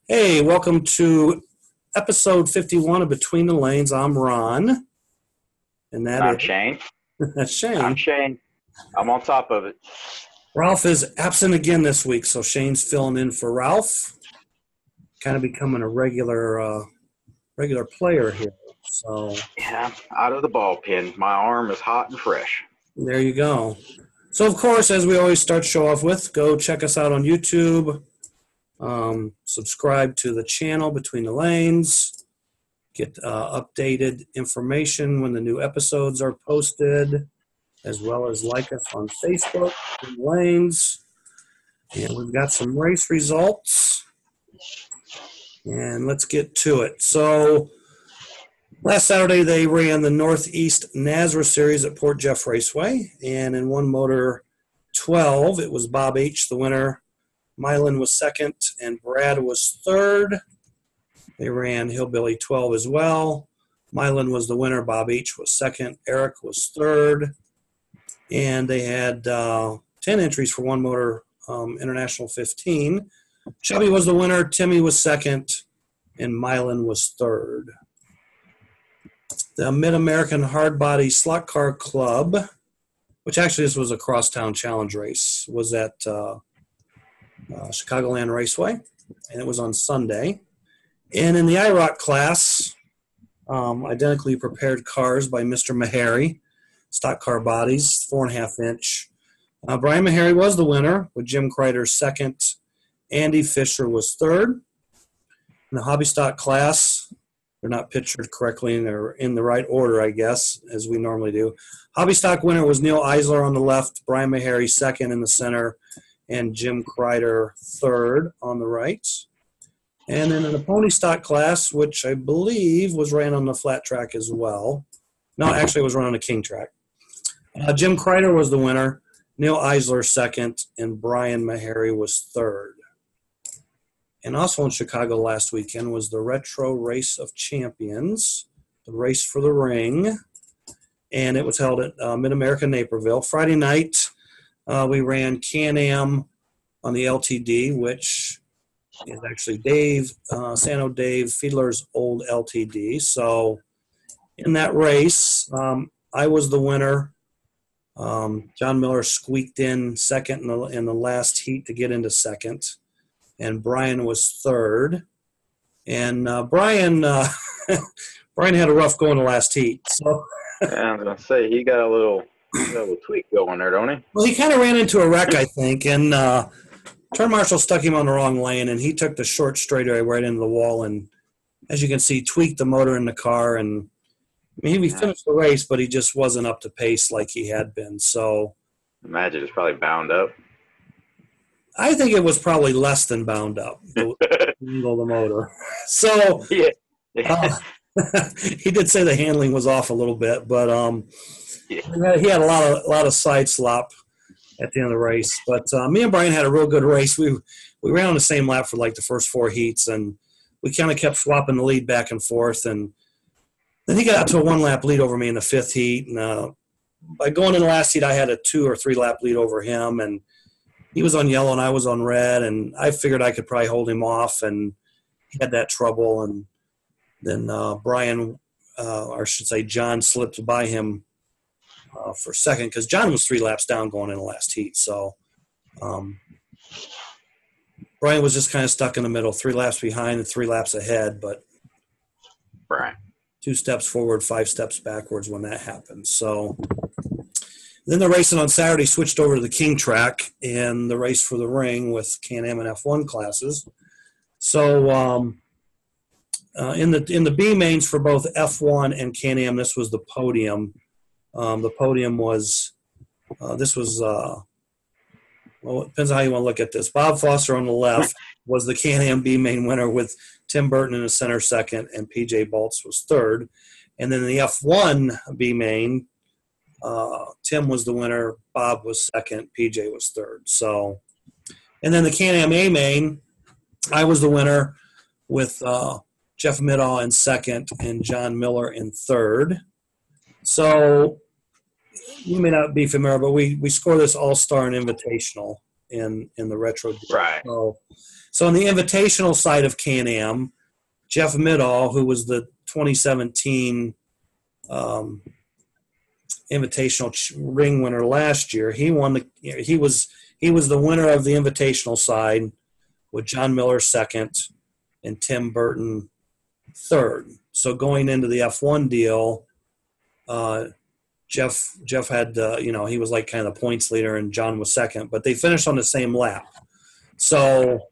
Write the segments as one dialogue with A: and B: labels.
A: Hey, welcome to episode 51 of Between the Lanes. I'm Ron, and
B: And
A: that
B: I'm
A: is
B: Shane.
A: that's
B: I'm
A: Shane.
B: Shane. I'm on top of it.
A: Ralph is absent again this week, so Shane's filling in for Ralph, kind of becoming a regular player here. So
B: Yeah, out of the ballpen. My arm is hot and fresh.
A: there you go. So of course, as we always start show off with, go check us out on YouTube. Subscribe to the channel Between the Lanes. Get updated information when the new episodes are posted, as well as like us on Facebook, Between the Lanes. And we've got some race results. And let's get to it. So last Saturday, they ran the Northeast Nazareth Series at Port Jeff Raceway. And in one motor 12, it was Bob H., the winner. Mylan was second, and Brad was third. They ran Hillbilly 12 as well. Mylan was the winner. Bob H. was second. Eric was third. And they had 10 entries for one motor International 15. Chubby was the winner. Timmy was second. And Mylan was third. The Mid-American Hard Body Slot Car Club, which actually this was a crosstown challenge race, was at Chicagoland Raceway. And it was on Sunday. And in the IROC class, identically prepared cars by Mr. Meharry, stock car bodies, 4.5 inch. Brian Meharry was the winner, with Jim Kreider second. Andy Fisher was third. In the hobby stock class, they're not pictured correctly, and they're in the right order, I guess, as we normally do. Hobby stock winner was Neil Eisler on the left, Brian Meharry second in the center, and Jim Kreider third on the right. And then in the pony stock class, which I believe was ran on the flat track as well. No, actually it was run on the king track. Jim Kreider was the winner, Neil Eisler second, and Brian Meharry was third. And also in Chicago last weekend was the Retro Race of Champions, the race for the ring. And it was held at Mid-America Naperville. Friday night, we ran Can-Am on the LTD, which is actually Sano Dave Fiedler's old LTD. So in that race, I was the winner. John Miller squeaked in second in the last heat to get into second, and Brian was third. And Brian Brian had a rough go in the last heat. So
B: Yeah, I was gonna say he got a little tweak going there, don't he?
A: well, he kind of ran into a wreck, I think, and turn marshal stuck him on the wrong lane, and he took the short straightaway right into the wall, and as you can see, tweaked the motor in the car. And I mean, he finished the race, but he just wasn't up to pace like he had been. So
B: Imagine it's probably bound up.
A: I think it was probably less than bound up, the motor. So
B: Yeah.
A: he did say the handling was off a little bit, but
B: Yeah.
A: he had a lot of side slop at the end of the race. But me and Brian had a real good race. We ran on the same lap for like the first 4 heats, and we kind of kept swapping the lead back and forth. And then he got to a 1-lap lead over me in the 5th heat. And by going in the last heat, I had a 2 or 3 lap lead over him, and he was on yellow and I was on red, and I figured I could probably hold him off, and he had that trouble. And then Brian, or I should say John, slipped by him for second, because John was 3 laps down going in the last heat. So Brian was just kind of stuck in the middle, 3 laps behind and 3 laps ahead, but
B: Right.
A: 2 steps forward, 5 steps backwards when that happened. So then the racing on Saturday switched over to the King track and the race for the ring with Can-Am and F1 classes. So in the B mains for both F1 and Can-Am, this was the podium. The podium was well, it depends on how you want to look at this. Bob Foster on the left was the Can-Am B main winner, with Tim Burton in the center second, and PJ Baltz was third. And then the F1 B main, Tim was the winner, Bob was second, PJ was third. So, and then the Can-Am A main, I was the winner with Jeff Middaugh in second and John Miller in third. So you may not be familiar, but we score this all-star and invitational in the retro.
B: Right.
A: So So on the invitational side of Can-Am, Jeff Midall, who was the 2017 invitational ring winner last year, he was the winner of the invitational side with John Miller second and Tim Burton third. So going into the F1 deal, Jeff had he was like kind of the points leader and John was second, but they finished on the same lap. So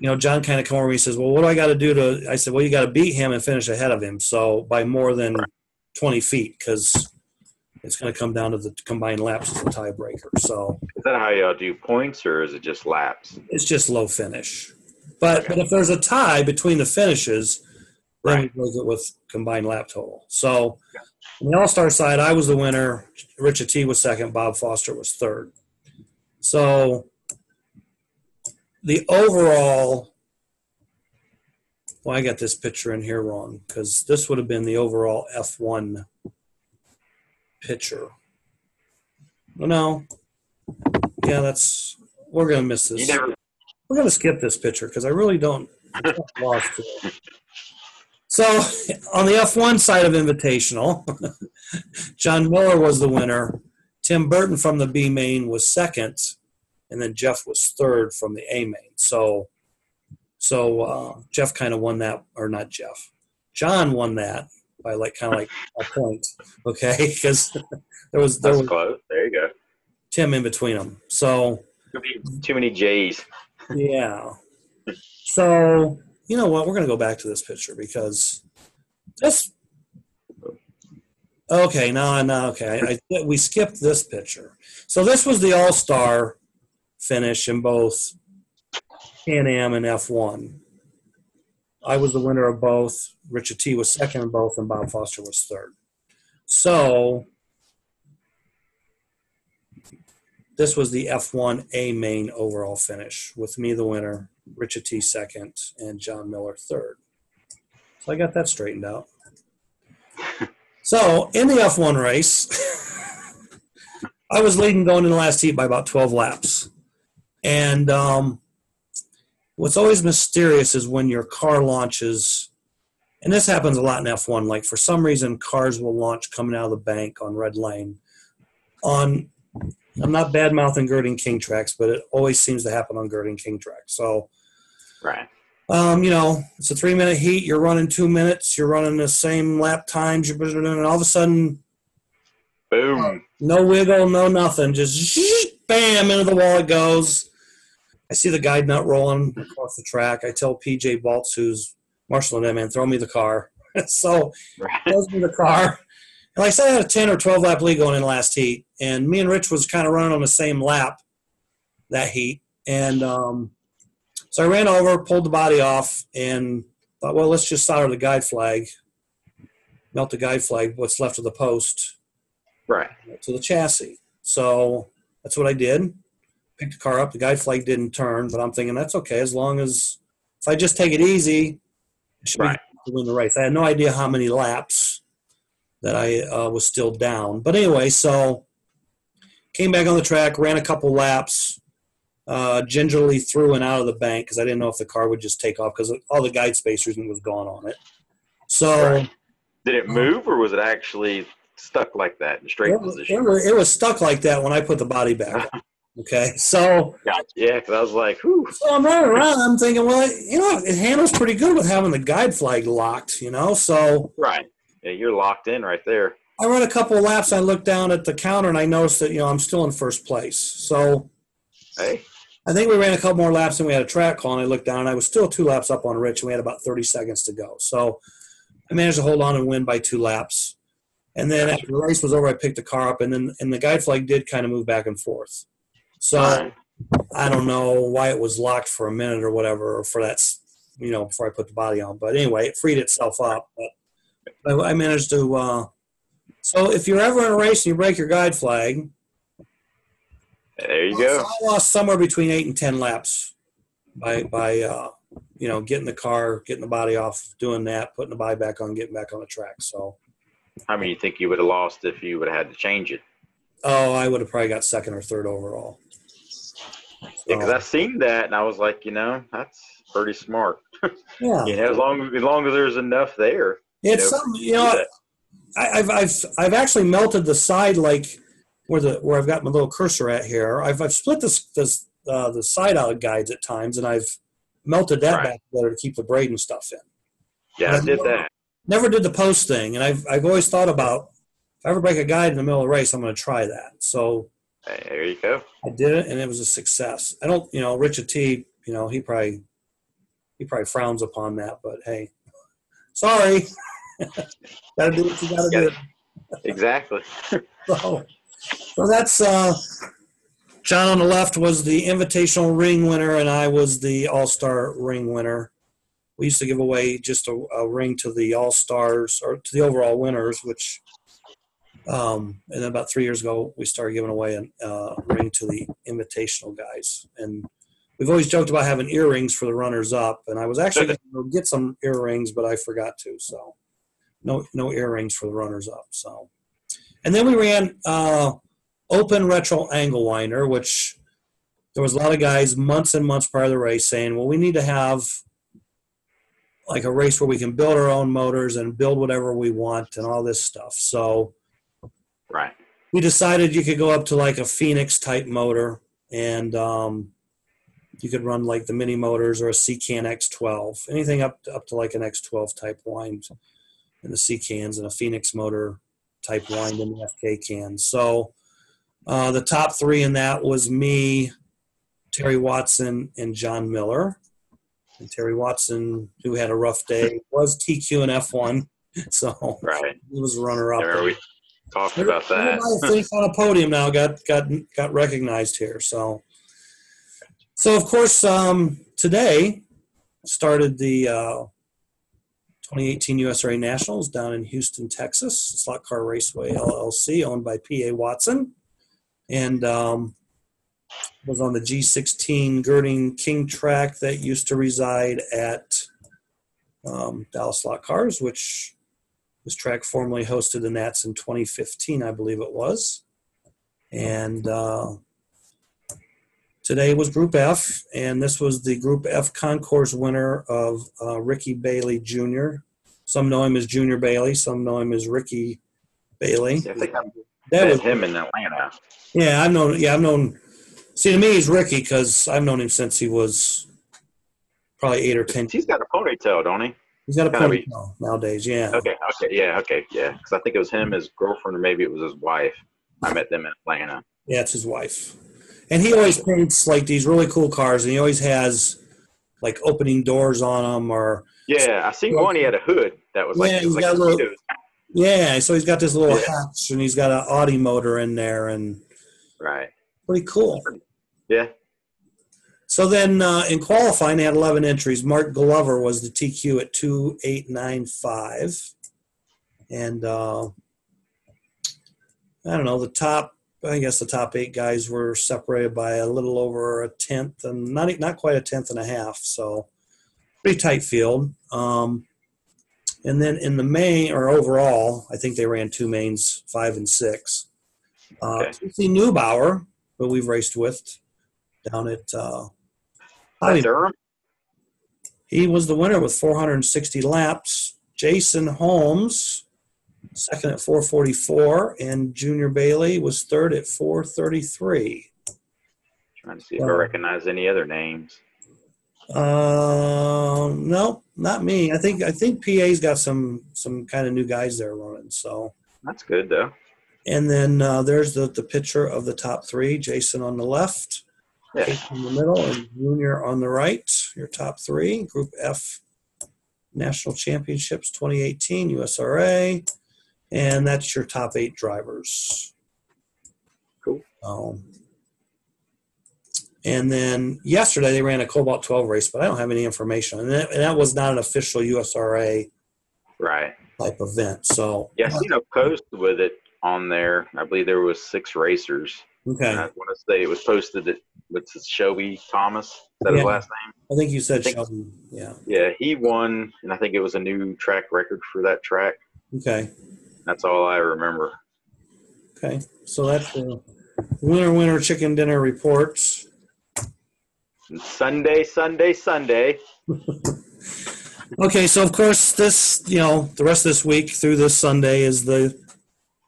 A: John kind of came over and he says, well, what do I got to do to – I said, well, you got to beat him and finish ahead of him, so by more than 20 feet, because it's going to come down to the combined laps as the tiebreaker. So
B: is that how y'all do points, or is it just laps?
A: It's just low finish. But if there's a tie between the finishes, then we break it with combined lap total. So on the All-Star side, I was the winner. Richard T was second. Bob Foster was third. So the overall – well, I got this picture in here wrong because this would have been the overall F1 picture. No. Yeah, we're going to miss this. We're going to skip this picture because I really don't – lost it. So on the F1 side of Invitational, John Miller was the winner. Tim Burton from the B main was second, and then Jeff was third from the A main. So Jeff kind of won that, or not Jeff. John won that by kind of like a point, okay? Because there was
B: close. There you go.
A: Tim in between them. So
B: too many J's.
A: Yeah. So you know what? We're going to go back to this picture because this. Okay, okay. We skipped this picture. So this was the All-Star finish in both Can-Am and F1. I was the winner of both. Richard T was second in both, and Bob Foster was third. So this was the F1 A main overall finish with me the winner, Richard T second, and John Miller third. So I got that straightened out. So in the F1 race, I was leading going in the last heat by about 12 laps. And what's always mysterious is when your car launches, and this happens a lot in F1, like for some reason cars will launch coming out of the bank on red lane. I'm not bad-mouthing Girding King tracks, but it always seems to happen on Girding King tracks. So,
B: right.
A: It's a 3-minute heat. You're running 2 minutes. You're running the same lap times. And all of a sudden,
B: boom.
A: No wiggle, no nothing. Just bam, into the wall it goes. I see the guide nut rolling across the track. I tell PJ Baltz, who's marshaling that, man, throw me the car. So he throws me the car. And like I said, I had a 10 or 12 lap lead going in the last heat. And me and Rich was kind of running on the same lap that heat. And so I ran over, pulled the body off, and thought, well, let's just solder the guide flag, melt the guide flag, what's left of the post,
B: right,
A: to the chassis. So that's what I did. Picked the car up. The guide flag didn't turn, but I'm thinking that's okay as long as if I just take it easy, I should be able to win the race. I had no idea how many laps that I was still down. But anyway, so came back on the track, ran a couple laps, gingerly through and out of the bank because I didn't know if the car would just take off because all the guide spacers was gone on it. So
B: did it move or was it actually stuck like that in straight position?
A: It was stuck like that when I put the body back on. Okay, so
B: yeah, because I was like, whew.
A: So I'm running around. I'm thinking, well, it handles pretty good with having the guide flag locked, So
B: right, yeah, you're locked in right there.
A: I run a couple of laps. I look down at the counter and I noticed that I'm still in first place. So
B: hey,
A: I think we ran a couple more laps and we had a track call. And I looked down and I was still 2 laps up on Rich and we had about 30 seconds to go. So I managed to hold on and win by 2 laps. And then after the race was over, I picked the car up and the guide flag did kind of move back and forth. So I don't know why it was locked for a minute or whatever, or for that, before I put the body on. But anyway, it freed itself up. But I managed to. So if you're ever in a race and you break your guide flag,
B: there you go.
A: I lost somewhere between 8 and 10 laps by getting the car, getting the body off, doing that, putting the body back on, getting back on the track. So
B: how many you think you would have lost if you would have had to change it?
A: Oh, I would have probably got second or third overall.
B: Yeah, because I seen that and I was like, that's pretty smart.
A: Yeah.
B: As long as there's enough there,
A: It's
B: for
A: some,
B: you to do that.
A: I've actually melted the side, like where I've got my little cursor at here. I've split the side out guides at times, and I've melted that
B: Right.
A: back together to keep the braid and stuff in.
B: Yeah,
A: But
B: I
A: I
B: did that.
A: never did the post thing, and I've always thought about, if I ever break a guide in the middle of the race, I'm going to try that. So
B: Hey, there you go.
A: I did it, and it was a success. I don't, Richard T, he probably frowns upon that, but hey, sorry, got to do what you got to
B: Yeah,
A: do.
B: exactly.
A: So that's John on the left was the invitational ring winner, and I was the all-star ring winner. We used to give away just a ring to the all-stars or to the overall winners, which, and then about 3 years ago, we started giving away a ring to the invitational guys. And we've always joked about having earrings for the runners-up, and I was actually going to get some earrings, but I forgot to. So no earrings for the runners-up. So, and then we ran open retro angle winder, which there was a lot of guys months and months prior to the race saying, well, we need to have like a race where we can build our own motors and build whatever we want and all this stuff. So
B: Right.
A: we decided you could go up to like a Phoenix type motor, and you could run like the mini motors or a Secan X12, anything up to like an X12 type wind in the Secans, and a Phoenix motor type wind in the FK cans. So the top three in that was me, Terry Watson, and John Miller. And Terry Watson, who had a rough day, was TQ and F1, so
B: Right.
A: he was runner-up.
B: I remember we talked about that.
A: Everybody finished on a podium now, got recognized here. So of course, today started the 2018 USRA Nationals down in Houston, Texas. Slot Car Raceway LLC, owned by P.A. Watson, and was on the G16 Girding King track that used to reside at Dallas Slot Cars, which this track formerly hosted the Nats in 2015, I believe it was. And today was Group F, and this was the Group F Concours winner of Ricky Bailey Jr. Some know him as Junior Bailey, some know him as Ricky Bailey.
B: Yeah, I think I
A: That
B: met
A: was
B: him in Atlanta.
A: Yeah, I've known. See, to me, he's Ricky because I've known him since he was probably 8 or 10.
B: He's got a ponytail, don't he?
A: He's got a
B: Kinda
A: ponytail nowadays. Yeah.
B: Okay. Yeah. Because I think it was him, his girlfriend, or maybe it was his wife. I met them in Atlanta.
A: Yeah, it's his wife, and he always paints like these really cool cars, and he always has like opening doors on them, or
B: Yeah, I seen one. He had a hood that was like,
A: Yeah,
B: it was
A: he's
B: like
A: got
B: a
A: a little-
B: Cheetos.
A: yeah. So he's got this little
B: Yeah.
A: hatch, and he's got an Audi motor in there, and
B: Right.
A: pretty cool.
B: Yeah.
A: So then in qualifying, they had 11 entries. Mark Glover was the TQ at 2.895. And I don't know, the top 8 guys were separated by a little over a tenth, and not quite a tenth and a half. So pretty tight field. And then in the main, or overall, I think they ran two mains, 5 and 6.
B: Okay.
A: TC Neubauer, who we've raced with down at
B: Durham.
A: he was the winner with 460 laps. Jason Holmes, second at 444, and Junior Bailey was third at 433.
B: Trying to see if I recognize any other names.
A: No, not me. I think PA's got some kind of new guys there running. So
B: That's good though.
A: and then there's the picture of the top three. Jason on the left,
B: Yeah.
A: Kate in the middle, and Junior on the right. Your top three. Group F National Championships 2018 USRA, and that's your top 8 drivers.
B: Cool.
A: And then yesterday they ran a Cobalt 12 race, but I don't have any information, and that was not an official USRA
B: Right.
A: type event. So
B: Yeah, I seen a post with it on there. I believe there was 6 racers.
A: okay,
B: And I want to say it was posted that what's his Shelby Thomas. Is that his
A: Yeah.
B: last name?
A: I think you said
B: think-
A: Sheldon. Yeah.
B: Yeah, he won, and I think it was a new track record for that track.
A: Okay.
B: That's all I remember.
A: Okay. So that's the winner chicken dinner reports.
B: Sunday, Sunday, Sunday.
A: Okay, so of course this, the rest of this week through this Sunday is the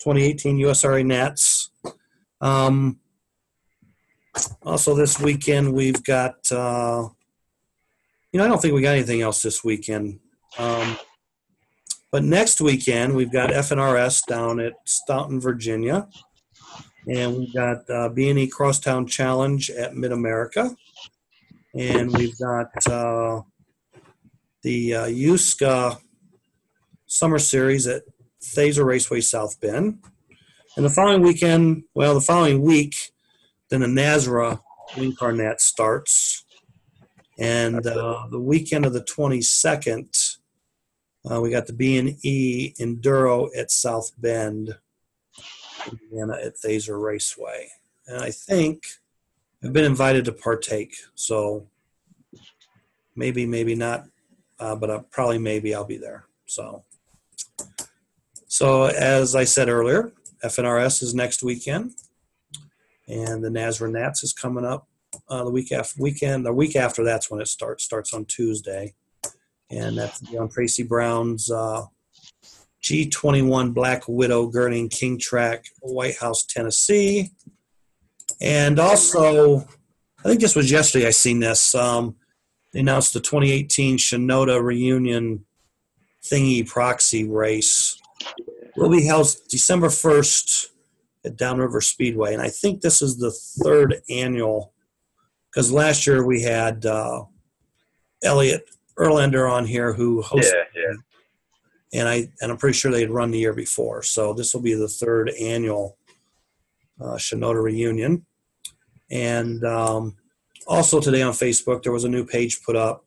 A: 2018 USRA Nats. Also this weekend we've got, I don't think we got anything else this weekend. But next weekend we've got FNRS down at Staunton, Virginia. And we've got B&E Crosstown Challenge at Mid-America. And we've got the USCA Summer Series at Thaser Raceway South Bend. And the following week, then the NASRA Wing Car Nat starts. And the weekend of the 22nd, we got the B&E Enduro at South Bend, Indiana at Thaser Raceway. And I think I've been invited to partake. So maybe not, but probably maybe I'll be there. So as I said earlier, FNRS is next weekend. And the NASRA Nats is coming up the week after that's when it starts on Tuesday. And that's on Tracy Brown's G21 Black Widow Gurney King Track, White House, Tennessee. And also, I think this was yesterday I seen this. They announced the 2018 Shinoda Reunion Thingy Proxy Race. Will be held December 1st at Downriver Speedway. And I think this is the third annual, because last year we had Elliot Erlander on here who hosted.
B: Yeah.
A: And I'm pretty sure they had run the year before. So this will be the third annual Shinoda Reunion. And also today on Facebook, there was a new page put up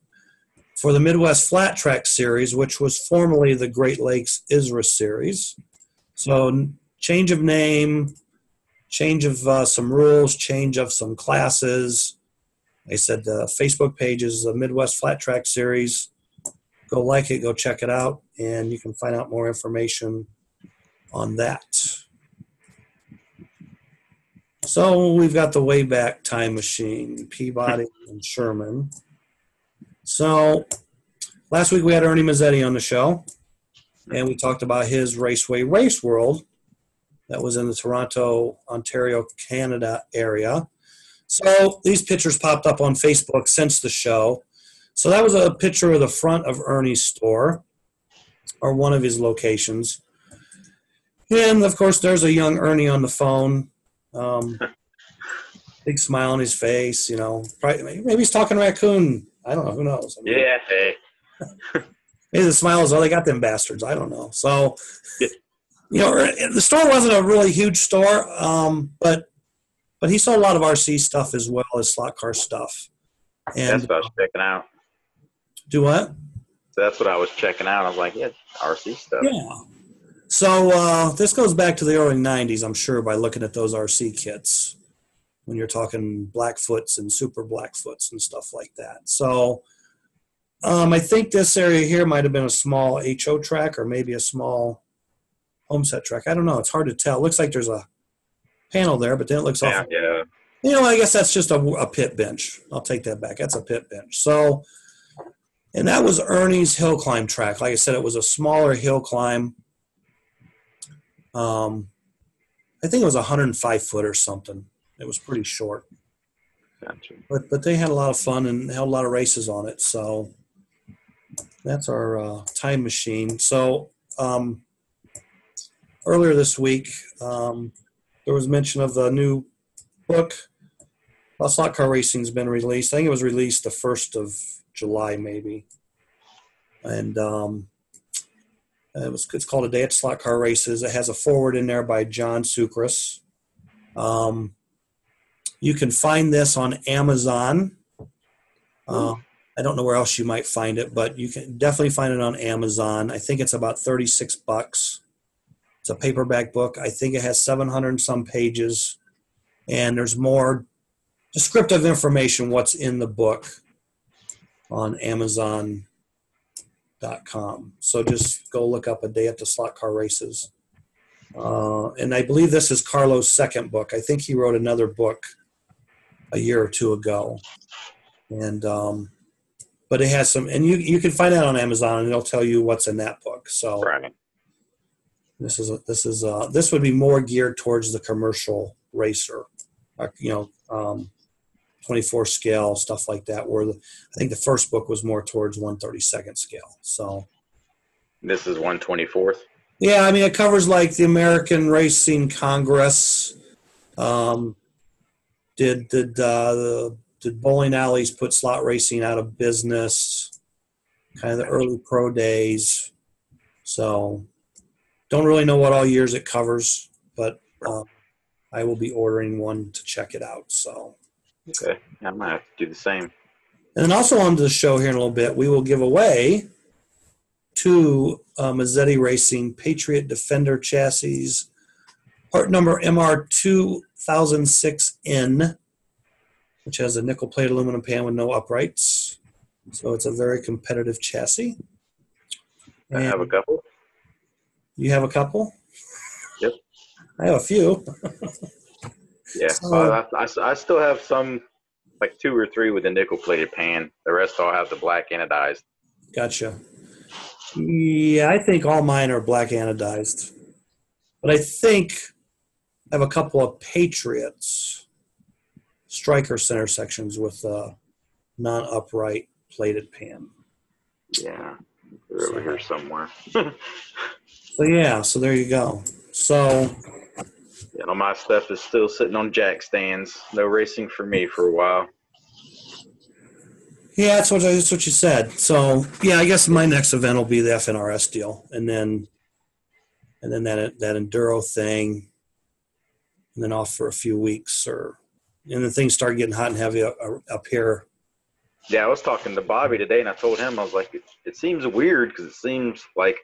A: for the Midwest Flat Track Series, which was formerly the Great Lakes ISRA Series. So change of name, change of some rules, change of some classes. They said the Facebook page is the Midwest Flat Track Series. Go like it, go check it out, and you can find out more information on that. So we've got the Wayback Time Machine, Peabody and Sherman. So last week we had Ernie Mazzetti on the show, and we talked about his Raceway Race World that was in the Toronto, Ontario, Canada area. So these pictures popped up on Facebook since the show. So that was a picture of the front of Ernie's store, or one of his locations. And, of course, there's a young Ernie on the phone. Big smile on his face, Probably, maybe he's talking raccoon. I don't know. Who knows?
B: Yeah, hey.
A: Maybe the smile is, they got them bastards. I don't know. So, the store wasn't a really huge store, but he sold a lot of RC stuff as well as slot car stuff. And
B: that's what I was checking out.
A: Do what?
B: That's what I was checking out. I was like, yeah, RC stuff.
A: Yeah. So this goes back to the early 90s, I'm sure, by looking at those RC kits when you're talking Blackfoots and Super Blackfoots and stuff like that. So I think this area here might have been a small HO track or maybe a small Homestead track. I don't know. It's hard to tell. It looks like there's a panel there, but then it looks off.
B: Yeah.
A: I guess that's just a pit bench. I'll take that back. That's a pit bench. So, and that was Ernie's hill climb track. Like I said, it was a smaller hill climb. I think it was 105 foot or something. It was pretty short.
B: Gotcha.
A: But they had a lot of fun and held a lot of races on it. So that's our time machine. So earlier this week, there was mention of the new book. Slot car racing has been released. I think it was released the 1st of July, maybe. And it's called A Day at Slot Car Races. It has a foreword in there by John Sucris. You can find this on Amazon. I don't know where else you might find it, but you can definitely find it on Amazon. I think it's about $36. It's a paperback book. I think it has 700 and some pages, and there's more descriptive information what's in the book on Amazon.com. So just go look up A Day at the Slot Car Races. And I believe this is Carlo's second book. I think he wrote another book a year or two ago. and but it has some, and you can find that on Amazon, and it'll tell you what's in that book. So
B: Right.
A: this would be more geared towards the commercial racer, 24 scale stuff like that. Where I think the first book was more towards 1/32 scale. So
B: This is 1/24th.
A: yeah, I mean it covers like the American Racing Congress. Did bowling alleys put slot racing out of business? Kind of the early pro days. So don't really know what all years it covers, but I will be ordering one to check it out. So
B: Okay. I might have to do the same.
A: and then also on the show here in a little bit, we will give away 2 Mazzetti Racing Patriot Defender chassis, part number MR2006N, which has a nickel-plated aluminum pan with no uprights. So it's a very competitive chassis.
B: I have a couple.
A: You have a couple?
B: Yep.
A: I have a few.
B: Yeah. So I still have some, like 2 or 3 with a nickel-plated pan. The rest all have the black anodized.
A: Gotcha. Yeah, I think all mine are black anodized. But I think I have a couple of Patriots striker center sections with a non-upright plated pan.
B: Yeah. They're over here somewhere.
A: So yeah, so there you go. So
B: All my stuff is still sitting on jack stands. No racing for me for a while.
A: yeah, that's what you said. So yeah, I guess my next event will be the FNRS deal, and then that enduro thing, and then off for a few weeks, and then things start getting hot and heavy up here.
B: Yeah, I was talking to Bobby today, and I told him, I was like, it seems weird because it seems like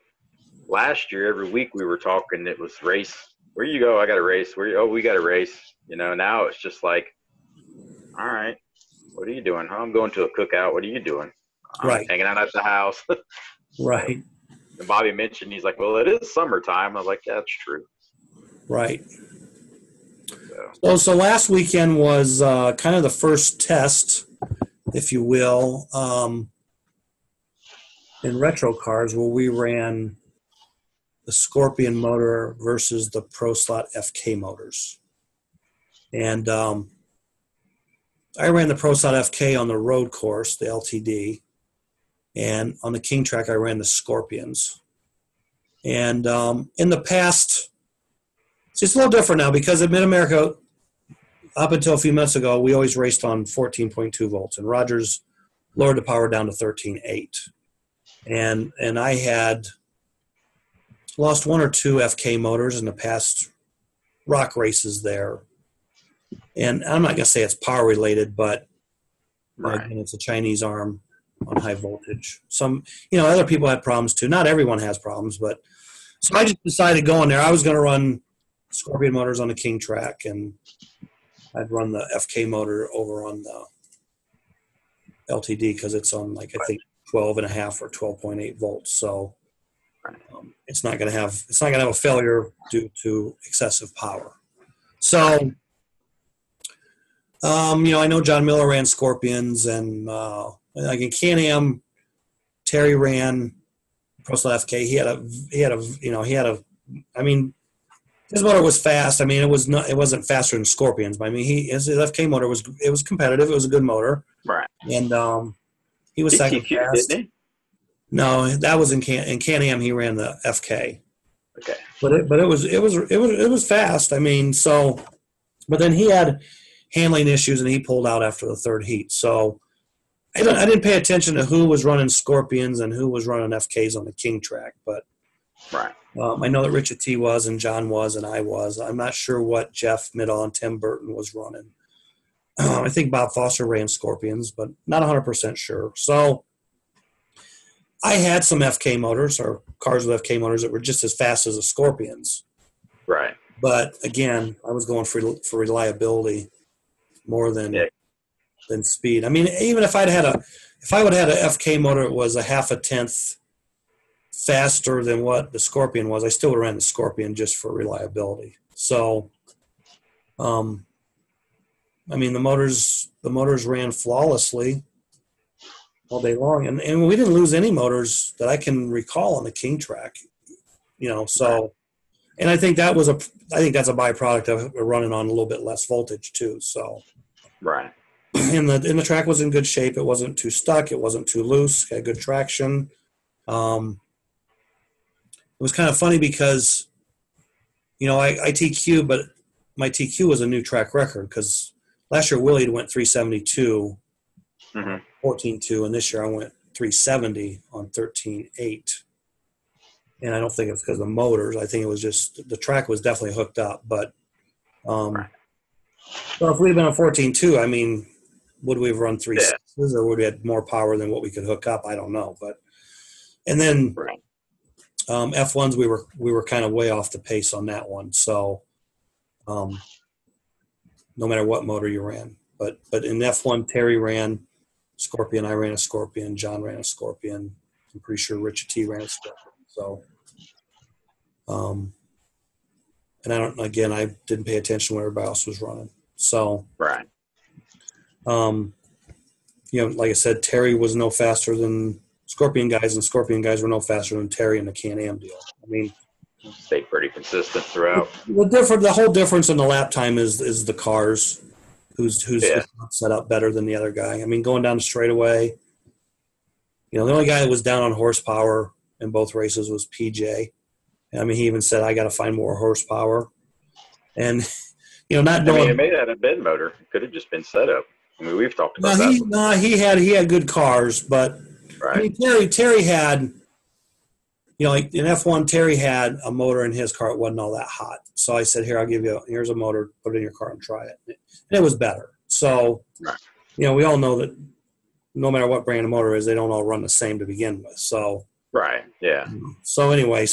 B: last year every week we were talking, it was race. Where you go? I got a race. We got a race. Now it's just like, all right, what are you doing? I'm going to a cookout. What are you doing? I'm
A: Right.
B: hanging out at the house.
A: Right.
B: And Bobby mentioned, he's like, well, it is summertime. I was like, yeah, that's true.
A: Right.
B: So,
A: So last weekend was kind of the first test, if you will, in retro cars where we ran the Scorpion motor versus the Pro Slot FK motors. And I ran the Pro Slot FK on the road course, the LTD, and on the King track I ran the Scorpions. And in the past, it's a little different now because at Mid-America, up until a few months ago, we always raced on 14.2 volts, and Rogers lowered the power down to 13.8. And I had lost 1 or 2 FK motors in the past rock races there. And I'm not going to say it's power related, but
B: right.
A: again, it's a Chinese arm on high voltage. Some, other people had problems too. Not everyone has problems, but so I just decided going there. I was going to run Scorpion motors on the King track, and I'd run the FK motor over on the LTD because it's on I think 12.5 or 12.8 volts. So it's not going to have a failure due to excessive power. So I know John Miller ran Scorpions, and like in Can-Am, Terry ran Pro Slot FK. His motor was fast. I mean, it wasn't faster than Scorpions, but I mean, his FK motor was competitive. It was a good motor.
B: Right.
A: And he was second fast.
B: Didn't he?
A: No, that was in Can-Am. He ran the FK.
B: Okay.
A: But it was fast. I mean, so, but then he had handling issues and he pulled out after the third heat. So I didn't pay attention to who was running Scorpions and who was running FKs on the King track, but
B: right.
A: I know that Richard T was and John was and I was. I'm not sure what Jeff Middle and Tim Burton was running. I think Bob Foster ran Scorpions, but not 100% sure. So I had some FK motors or cars with FK motors that were just as fast as the Scorpions.
B: Right.
A: But again, I was going for reliability more than speed. I mean, even if I would have had a FK motor that was a half a tenth faster than what the Scorpion was, I still would have ran the Scorpion just for reliability. So, I mean, the motors ran flawlessly. all day long. And we didn't lose any motors that I can recall on the King track, so, and I think that's a byproduct of running on a little bit less voltage too. So,
B: Right.
A: And the track was in good shape. It wasn't too stuck. It wasn't too loose. Had good traction. It was kind of funny because, I TQ, but my TQ was a new track record because last year Willie went 372, 14.2, and this year I went 370 on 13.8. And I don't think it's because of the motors. I think it was just the track was definitely hooked up. But so if we'd been on 14.2, I mean, would we have run 3.6s or would we have more power than what we could hook up? I don't know. And then F1s, we were kind of way off the pace on that one. So no matter what motor you ran. But in F1, Terry ran Scorpion, I ran a Scorpion, John ran a Scorpion. I'm pretty sure Richard T ran a Scorpion. So, and I didn't pay attention when everybody else was running. So,
B: right.
A: Like I said, Terry was no faster than Scorpion guys, and Scorpion guys were no faster than Terry in the Can-Am deal. I mean,
B: stayed pretty consistent throughout.
A: The whole difference in the lap time is the cars, who's set up better than the other guy. I mean, going down the straightaway, the only guy that was down on horsepower in both races was PJ. I mean, he even said, I got to find more horsepower. And, not knowing.
B: I mean, it may not have been motor. It could have just been setup. I mean, we've talked about that.
A: He had good cars, but I mean, Terry had, like in F1, Terry had a motor in his car. It wasn't all that hot. So I said, here's a motor, put it in your car and try it. And it was better. So, we all know that no matter what brand of motor is, they don't all run the same to begin with. So,
B: right. Yeah.
A: So anyway,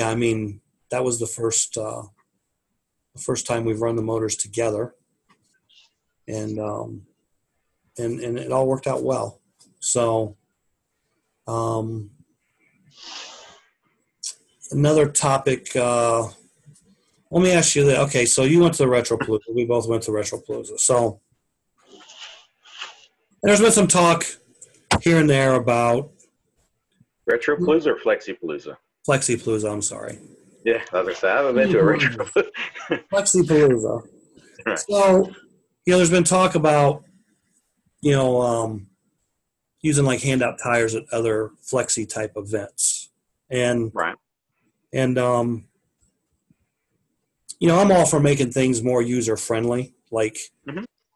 A: I mean, that was the first time we've run the motors together, and it all worked out well. So, another topic. Let me ask you that. Okay, so you went to the Retropalooza. We both went to Retropalooza. So, and there's been some talk here and there about
B: Retropalooza or Flexipalooza?
A: Flexipalooza, I'm sorry.
B: Yeah, I was going to say, I haven't been to a Retropalooza.
A: Flexipalooza. Right. So, there's been talk about, using like handout tires at other flexi type events. And, I'm all for making things more user friendly. Like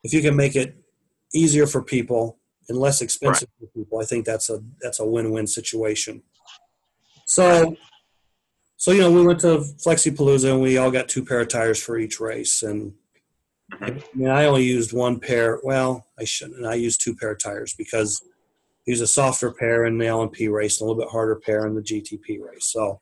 A: if you can make it easier for people and less expensive for people, I think that's a win-win situation. So we went to Flexipalooza and we all got 2 pair of tires for each race. And I mean, I only used 1 pair. Well, I shouldn't. I used 2 pair of tires because I used a softer pair in the LMP race and a little bit harder pair in the GTP race. So,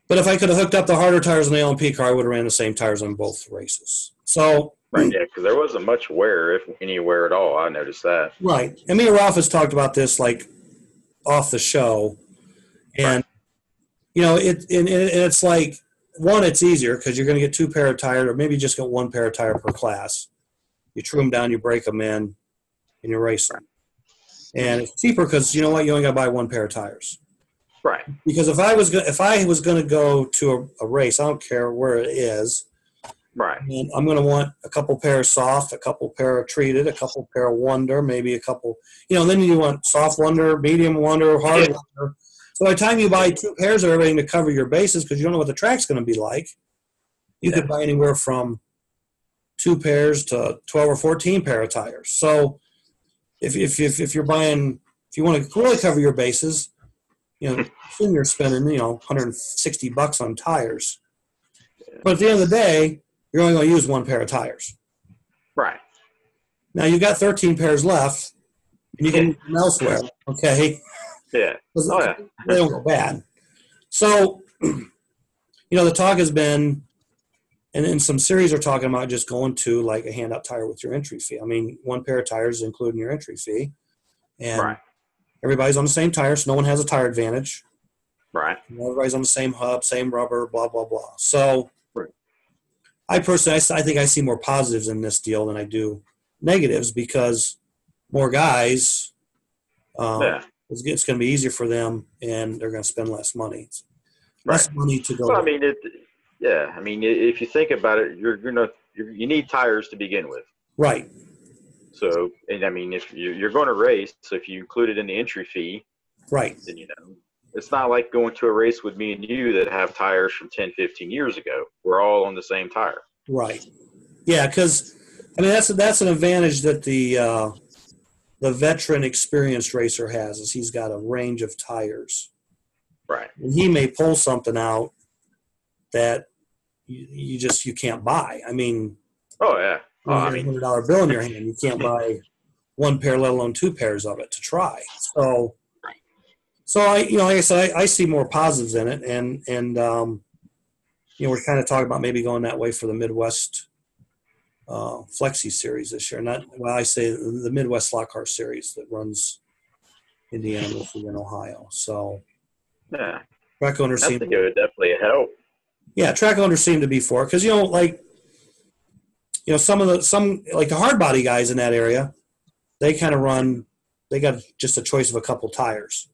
A: but if I could have hooked up the harder tires in the LMP car, I would have ran the same tires on both races. So,
B: because there wasn't much wear, if any wear at all. I noticed that. Right.
A: And me and Ralph has talked about this like off the show, and it's like, one, it's easier because you're going to get 2 pair of tires, or maybe just get 1 pair of tire per class. You trim them down, you break them in, and you race them. And it's cheaper because you know what, you only got to buy 1 pair of tires.
B: Right.
A: Because if I was going to go to a race, I don't care where it is.
B: Right.
A: And I'm going to want a couple pair of soft, a couple pair of treated, a couple pair of Wonder, maybe a couple. Then you want soft Wonder, medium Wonder, hard Wonder. So by the time you buy 2 pairs of everything to cover your bases, because you don't know what the track's going to be like, you could buy anywhere from 2 pairs to 12 or 14 pair of tires. So if you're buying, if you want to really cover your bases, soon you're spending $160 on tires. But at the end of the day, you're only going to use 1 pair of tires.
B: Right.
A: Now you've got 13 pairs left, and you can use them elsewhere. Okay.
B: Yeah.
A: They don't go bad. So, the talk has been, and in some series are talking about just going to like a handout tire with your entry fee. I mean, 1 pair of tires is including your entry fee. And everybody's on the same tire, so no one has a tire advantage.
B: Right.
A: Everybody's on the same hub, same rubber, blah, blah, blah. So I personally, I think I see more positives in this deal than I do negatives because more guys,
B: Yeah.
A: it's going to be easier for them, and they're going to spend less money. It's
B: Right.
A: less money to go.
B: Well, I mean, yeah. I mean, if you think about it, you need tires to begin with.
A: Right.
B: So, and I mean, if you're going to race, so if you include it in the entry fee,
A: Right.
B: then it's not like going to a race with me and you that have tires from 10, 15 years ago. We're all on the same tire.
A: Right. Yeah, because I mean that's an advantage that the veteran experienced racer has is he's got a range of tires.
B: Right.
A: And he may pull something out that you can't buy. I mean,
B: Oh yeah.
A: you
B: I
A: get a
B: mean,
A: $100 bill in your hand, you can't buy one pair, let alone two pairs of it to try. So like I said, I see more positives in it, and we're kind of talking about maybe going that way for the Midwest Flexi Series this year. I say the Midwest Slot Car Series that runs Indiana, Michigan, Ohio. So
B: yeah,
A: track owners
B: I
A: seem
B: think it would definitely help.
A: Yeah, track owners seem to be for it because some like the hard body guys in that area, they kind of run. They got just a choice of a couple tires.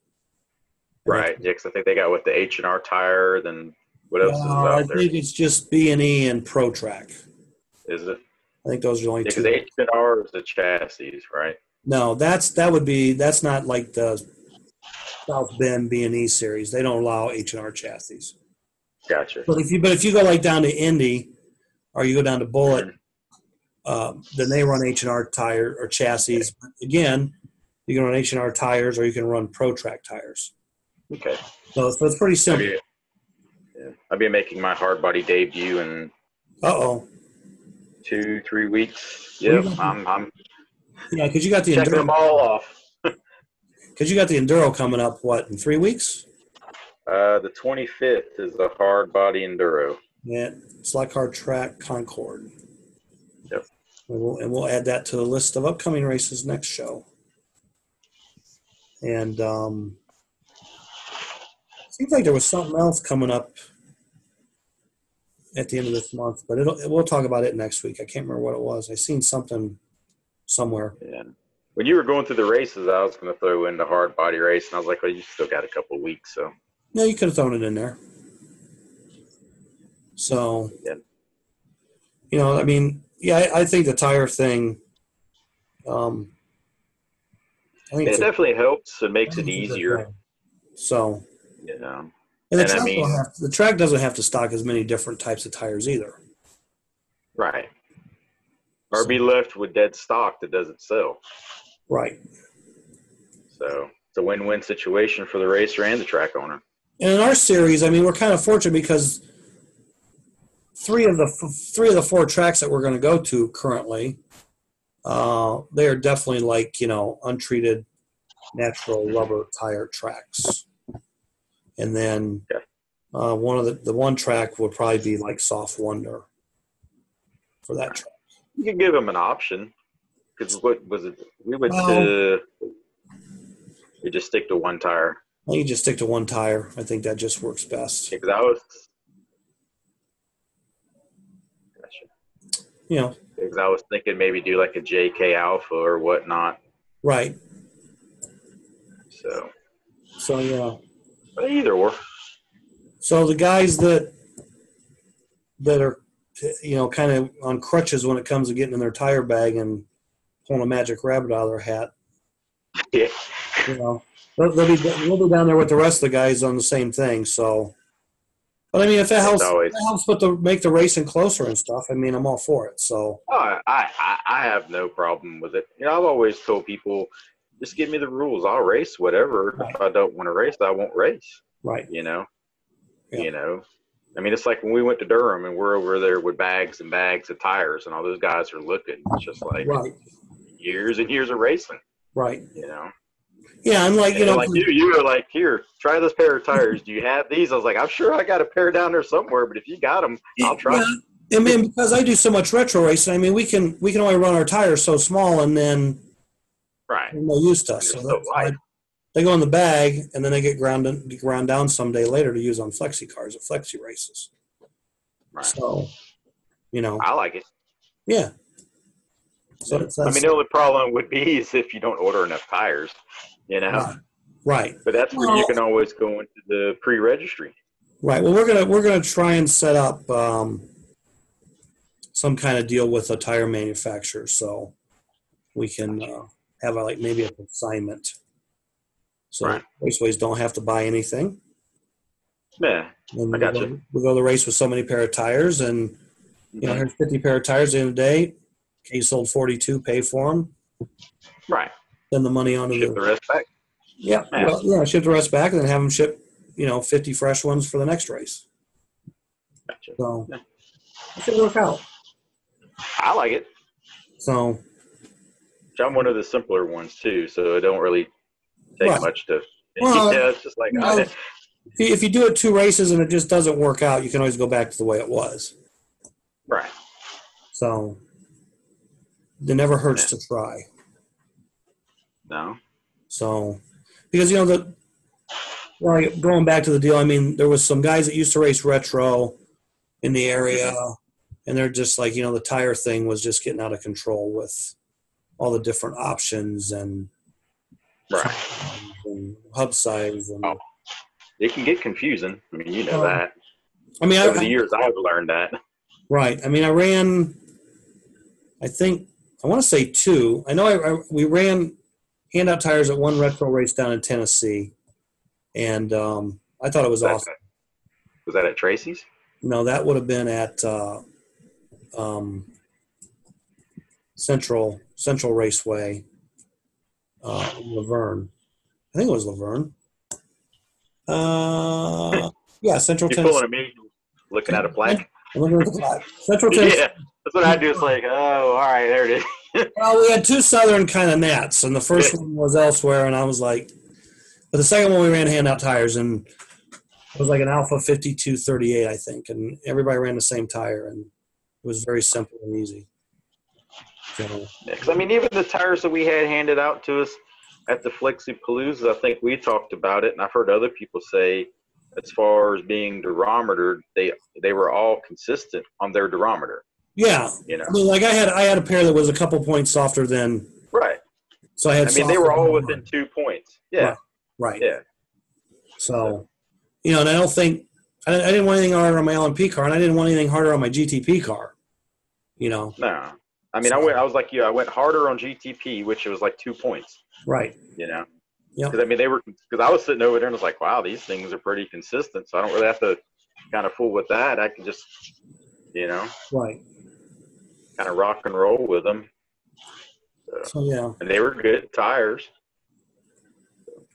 B: Right. Yeah, because I think they got the H&R tire. Then what else is out
A: I
B: there?
A: think it's just B&E and Pro Track.
B: Is it?
A: I think those are the only
B: Because
A: two.
B: H&R is the chassis, right?
A: No, that's not like the South Bend B&E series. They don't allow H&R chassis.
B: Gotcha.
A: But if you go like down to Indy, or you go down to Bullitt, then they run H&R tire or chassis. But again, you can run H&R tires, or you can run Pro Track tires.
B: Okay.
A: So it's pretty simple.
B: I'll be making my hard body debut in 2-3 weeks. Yep, I'm
A: yeah, because you got the
B: checking them
A: Enduro.
B: all off.
A: Because you got the Enduro coming up, in 3 weeks?
B: The 25th is the hard body enduro.
A: Yeah, Slot Car Track Concord.
B: Yep.
A: And we'll add that to the list of upcoming races next show. And seems like there was something else coming up at the end of this month, but we'll talk about it next week. I can't remember what it was. I seen something somewhere.
B: Yeah. When you were going through the races, I was going to throw in the hard body race, and I was like, well, you still got a couple of weeks, so.
A: Yeah, you could have thrown it in there. So,
B: yeah.
A: I mean, I think the tire thing, I think
B: it definitely helps and makes it easier.
A: So,
B: and
A: the track doesn't have to stock as many different types of tires either.
B: Right. Or be left with dead stock that doesn't sell.
A: Right.
B: So it's a win-win situation for the racer and the track owner.
A: And in our series, I mean, we're kind of fortunate because three of the four tracks that we're going to go to currently, they are definitely like, untreated natural rubber tire tracks. And then the one track would probably be like Soft Wonder for that track.
B: You can give them an option. Because what was it? We just stick to one tire.
A: I think you just stick to one tire. I think that just works best.
B: Because I was, because I was thinking maybe do like a JK Alpha or whatnot.
A: Right. So yeah.
B: But either or.
A: So the guys that are, kind of on crutches when it comes to getting in their tire bag and pulling a magic rabbit out of their hat.
B: Yeah.
A: We'll be down there with the rest of the guys on the same thing. So, but I mean, if it helps make the racing closer and stuff, I mean, I'm all for it. So,
B: I have no problem with it. I've always told people, just give me the rules. I'll race whatever. Right. If I don't want to race, I won't race.
A: Right.
B: Yeah. I mean, it's like when we went to Durham and we're over there with bags and bags of tires and all those guys are looking. It's just like years and years of racing.
A: Right.
B: Yeah,
A: I'm like,
B: like you were like, here, try this pair of tires. Do you have these? I was like, I'm sure I got a pair down there somewhere, but if you got them, I'll try.
A: Yeah. I mean, because I do so much retro racing, I mean, we can only run our tires so small, and then they're no use to us. So they go in the bag, and then they get ground down someday later to use on flexi cars at flexi races.
B: Right.
A: So,
B: I like it.
A: Yeah. So
B: Yeah. I mean, the only problem would be is if you don't order enough tires, you know.
A: right. Right.
B: But that's where you
A: Well,
B: can always go into the pre-registry.
A: right. Well, we're gonna try and set up some kind of deal with a tire manufacturer, so we can have like maybe a consignment, so
B: Right.
A: raceways don't have to buy anything.
B: Yeah,
A: And
B: I got you.
A: we go to the race with so many pair of tires, and
B: Mm-hmm.
A: here's 50 pair of tires at the end of the day. Okay, you sold 42, pay for them,
B: Right.
A: send the money onto
B: Ship the rest back.
A: yeah,
B: Yeah.
A: well, yeah, ship the rest back, and then have them ship 50 fresh ones for the next race.
B: Gotcha.
A: So
B: Yeah.
A: it should work out.
B: I like it.
A: So
B: I'm one of the simpler ones too, so it don't really take
A: Right.
B: much to.
A: Well,
B: It's just like
A: if you do it 2 races and it just doesn't work out, you can always go back to the way it was.
B: right.
A: So it never hurts to try.
B: No.
A: So because going back to the deal, I mean, there was some guys that used to race retro in the area, and they're just like, the tire thing was just getting out of control with all the different options and
B: Right.
A: hub size and
B: It can get confusing. I mean, you know that.
A: I mean,
B: Over the years, I've learned that.
A: right. I mean, I ran. I think I want to say 2. I know we ran handout tires at one retro race down in Tennessee, and I thought it was awesome.
B: Was that at Tracy's?
A: No, that would have been at Central Raceway, Laverne. I think it was Laverne. Yeah, Central
B: You're
A: Tennessee.
B: pulling at me, looking at a plaque.
A: I'm looking at the plaque. Central Tennessee.
B: Yeah, that's what I do. It's like, oh, all right, there it is.
A: Well, we had 2 Southern kind of nats, and the first one was elsewhere, and I was like, but the second one we ran handout tires, and it was like an Alpha 5238, I think, and everybody ran the same tire, and it was very simple and easy. So,
B: Because I mean, even the tires that we had handed out to us at the Flexipalooza, I think we talked about it, and I've heard other people say, as far as being durometer, they were all consistent on their durometer.
A: yeah, I mean, like I had a pair that was a couple points softer than
B: right.
A: So I had.
B: I mean, they were all within 2 points. Yeah.
A: Right.
B: Yeah.
A: So, and I don't think I didn't want anything harder on my LMP car, and I didn't want anything harder on my GTP car.
B: No. I mean, I was like you. I went harder on GTP, which was like 2 points.
A: Right.
B: Yeah.
A: Yep.
B: Because I mean, because I was sitting over there and was like, wow, these things are pretty consistent. So I don't really have to kind of fool with that. I can just,
A: right,
B: kind of rock and roll with them.
A: So yeah.
B: And they were good tires.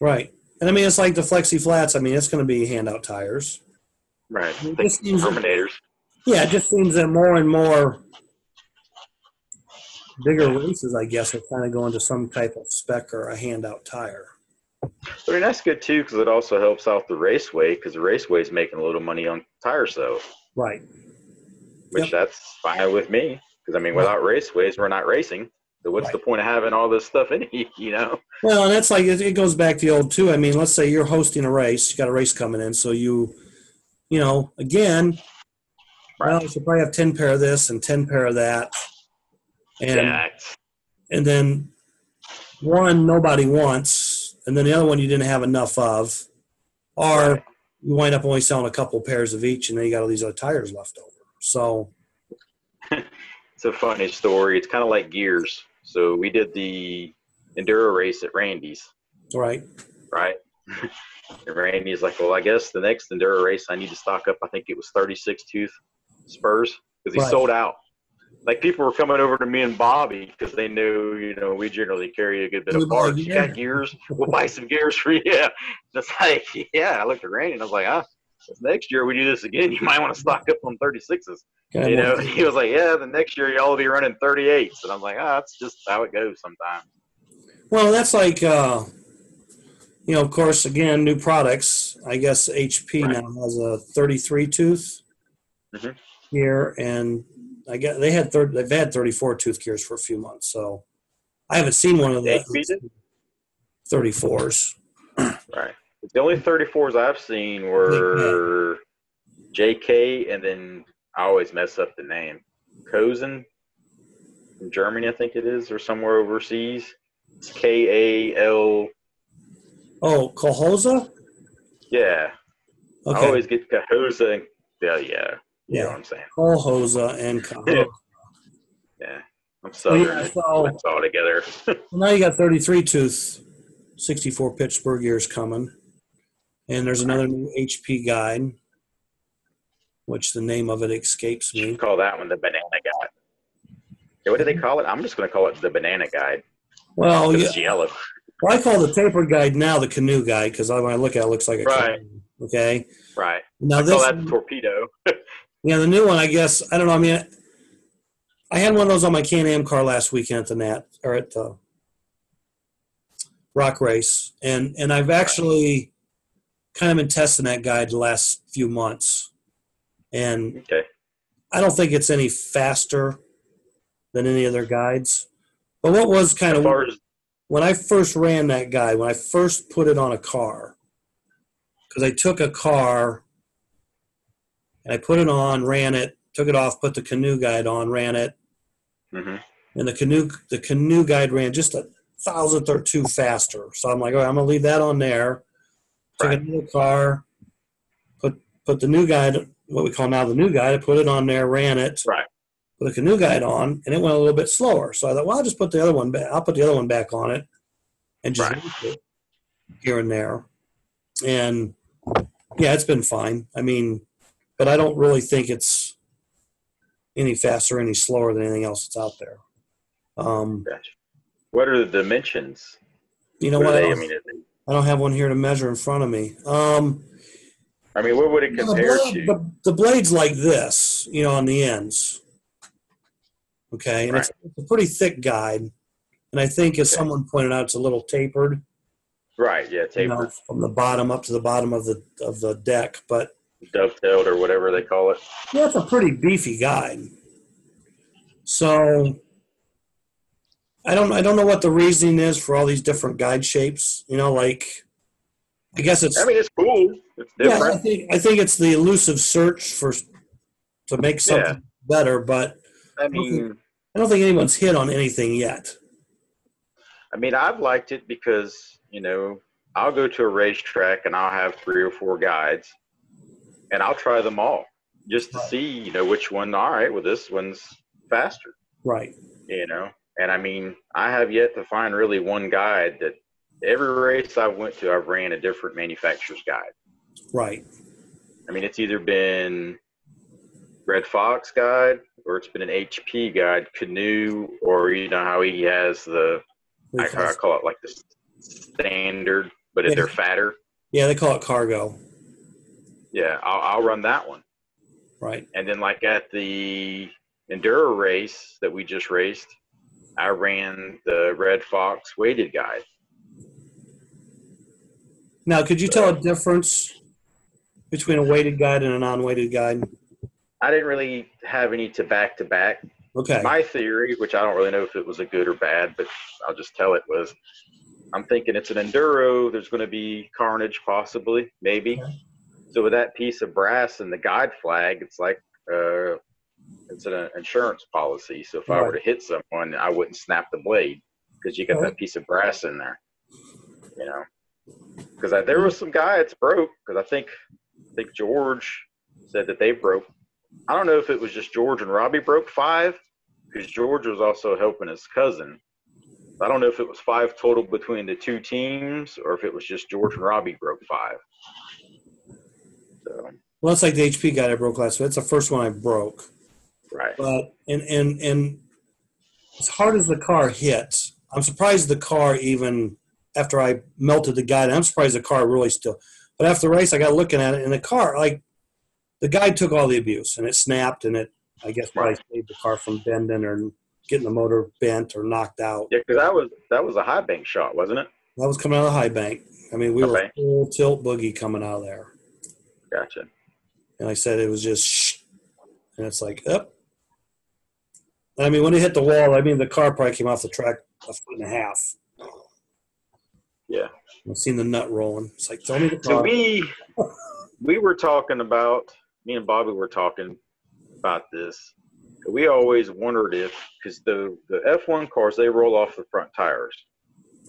A: Right. And I mean, it's like the Flexi Flats. I mean, it's going to be handout tires.
B: Right.
A: I mean,
B: Terminators.
A: Yeah, it just seems that more and more bigger races, I guess, are kind of going to some type of spec or a handout tire.
B: I mean, that's good too, because it also helps out the raceway, because the raceway is making a little money on tire sales.
A: Right.
B: Which that's fine with me, because I mean, without raceways, we're not racing. So what's the point of having all this stuff in it,
A: Well, and that's like, it goes back to the old too. I mean, let's say you're hosting a race, you got a race coming in, so again, well, you should probably have 10 pair of this and 10 pair of that. And then one nobody wants, and then the other one you didn't have enough of, or you wind up only selling a couple pairs of each, and then you got all these other tires left over. So
B: it's a funny story. It's kind of like gears. So we did the enduro race at Randy's.
A: Right.
B: And Randy's like, well, I guess the next enduro race I need to stock up. I think it was 36 tooth spurs, because he sold out. Like, people were coming over to me and Bobby because they knew, we generally carry a good bit of parts. You got gears? We'll buy some gears for you. Just like, I looked at Randy and I was like, next year we do this again, you might want to stock up on 36s. He was like, the next year y'all will be running 38s. And I'm like, that's just how it goes sometimes.
A: Well, that's like, of course, again, new products. I guess HP now has a 33 tooth gear, and I guess they've had 34 tooth gears for a few months. So I haven't seen one of the 34s.
B: Right. The only 34s I've seen were JK, and then I always mess up the name. Kozen. from Germany, I think it is, or somewhere overseas. It's Kal.
A: Oh, Kohoza?
B: Yeah, I
A: Okay.
B: always get Cahoza and yeah. You know
A: Yeah.
B: what I'm saying?
A: Kohoza and Kohoza.
B: Yeah, I'm
A: So
B: Southern.
A: yeah,
B: It
A: so
B: blends all together.
A: now you got 33 tooth 64 Pittsburgh gears coming. And there's
B: Right.
A: another new HP guide, which the name of it escapes
B: Should
A: me.
B: call that one the Banana Guide. Yeah, what do they call it? I'm just going to call it the Banana Guide
A: Well,
B: because
A: yeah,
B: it's yellow.
A: well, I call the tapered guide now the canoe guide because when I look at it, it looks like a
B: Right,
A: canoe. Okay.
B: right.
A: Now
B: I call
A: this,
B: that the torpedo.
A: yeah, the new one, I guess, I don't know. I mean, I had one of those on my Can-Am car last weekend at the at the Rock Race, and I've
B: Right.
A: actually kind of been testing that guide the last few months, and
B: Okay.
A: I don't think it's any faster than any other guides. But what was kind
B: As
A: of
B: far as
A: when I first ran that guide, when I first put it on a car, because I took a car and I put it on, ran it, took it off, put the canoe guide on, ran it,
B: hmm
A: and the canoe guide ran just a thousandth or two faster. So I'm like, all right, I'm gonna leave that on there. Took
B: right,
A: another car, put the new guide, what we call now the new guide, I put it on there, ran it,
B: right,
A: put the canoe guide on, and it went a little bit slower. So I thought, well, I'll just put the other one back. I'll put the other one back on it and just
B: right.
A: loop it here and there. And yeah, it's been fine. I mean, but I don't really think it's any faster, any slower than anything else that's out there.
B: Gotcha. What are the dimensions?
A: You know
B: What are
A: what?
B: they? I mean,
A: I don't have one here to measure in front of me.
B: what would it
A: Yeah, the
B: compare
A: blade,
B: to?
A: the blade's like this, on the ends. Okay, and
B: Right.
A: it's a pretty thick guide, and I think, as
B: Okay.
A: someone pointed out, it's a little tapered.
B: Right. Yeah. Tapered,
A: From the bottom up to the bottom of the deck. But
B: dovetailed, or whatever they call it.
A: yeah, it's a pretty beefy guide. So I don't know what the reasoning is for all these different guide shapes. Like, I guess
B: I
A: it's,
B: mean, it's cool. It's
A: yeah.
B: different.
A: I think it's the elusive search to make
B: Yeah.
A: something better, but
B: I
A: I don't think,
B: mean,
A: I don't think anyone's hit on anything yet.
B: I've liked it because I'll go to a racetrack and I'll have 3 or 4 guides, and I'll try them all just to
A: Right.
B: see, which one. All right, well, this one's faster.
A: Right.
B: And I have yet to find really one guide that every race I went to, I've ran a different manufacturer's guide.
A: Right.
B: It's either been Red Fox guide, or it's been an HP guide, canoe, or how he has I call it like the standard, but if
A: Yeah,
B: they're fatter,
A: yeah, they call it cargo.
B: yeah, I'll run that one.
A: Right.
B: And then, like at the Enduro race that we just raced, I ran the Red Fox weighted guide.
A: Now, could you tell a difference between a weighted guide and a non-weighted guide?
B: I didn't really have any to back.
A: Okay.
B: My theory, which I don't really know if it was a good or bad, but I'll just tell it, was I'm thinking it's an Enduro. There's going to be carnage, possibly, maybe.
A: Okay.
B: So with that piece of brass and the guide flag, it's like it's an insurance policy. So if I were to hit someone, I wouldn't snap the blade because you got that piece of brass in there. Because there was some guides broke, because I think George said that they broke. I don't know if it was just George and Robbie broke 5, because George was also helping his cousin. I don't know if it was 5 total between the 2 teams, or if it was just George and Robbie broke 5. So,
A: Well, that's like the HP guide I broke last week. That's the first one I broke.
B: right.
A: But and as hard as the car hit, I'm surprised the car, even after I melted the guide, I'm surprised the car really still. But after the race, I got looking at it, and the car, like, the guide took all the abuse, and it snapped, and it, I guess, probably saved the car from bending or getting the motor bent or knocked out.
B: Yeah, because that was a high bank shot, wasn't it?
A: That was coming out of the high bank. We were
B: Okay.
A: full tilt boogie coming out of there.
B: Gotcha.
A: And I said it was just shh. And it's like, up. When it hit the wall, the car probably came off the track a foot and a half.
B: Yeah.
A: I've seen the nut rolling. It's like, tell me the car.
B: So we were talking about, me and Bobby were talking about this, we always wondered if, because the F1 cars, they roll off the front tires,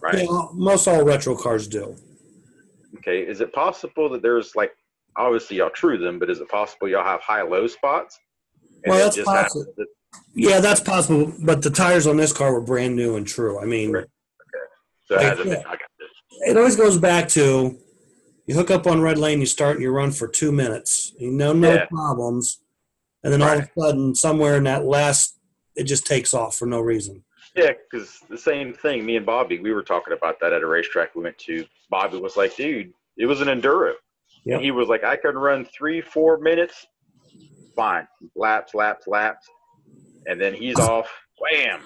B: right?
A: Yeah, most all retro cars do.
B: Okay, is it possible that there's like, obviously y'all true them, but is it possible y'all have high-low spots? And
A: Well,
B: it
A: that's
B: just
A: possible.
B: happens that,
A: Yeah, that's possible. But the tires on this car were brand new and true. I mean,
B: right, so it
A: like,
B: hasn't been, I got this.
A: it always goes back to you hook up on red lane, you start and you run for 2 minutes, no
B: Yeah,
A: problems, and then all of
B: right.
A: a sudden, somewhere in that last, it just takes off for no reason.
B: Yeah, because the same thing, me and Bobby, we were talking about that at a racetrack we went to. Bobby was like, dude, it was an Enduro. And
A: Yep.
B: he was like, I can run 3-4 minutes, fine. Laps. And then he's off, wham.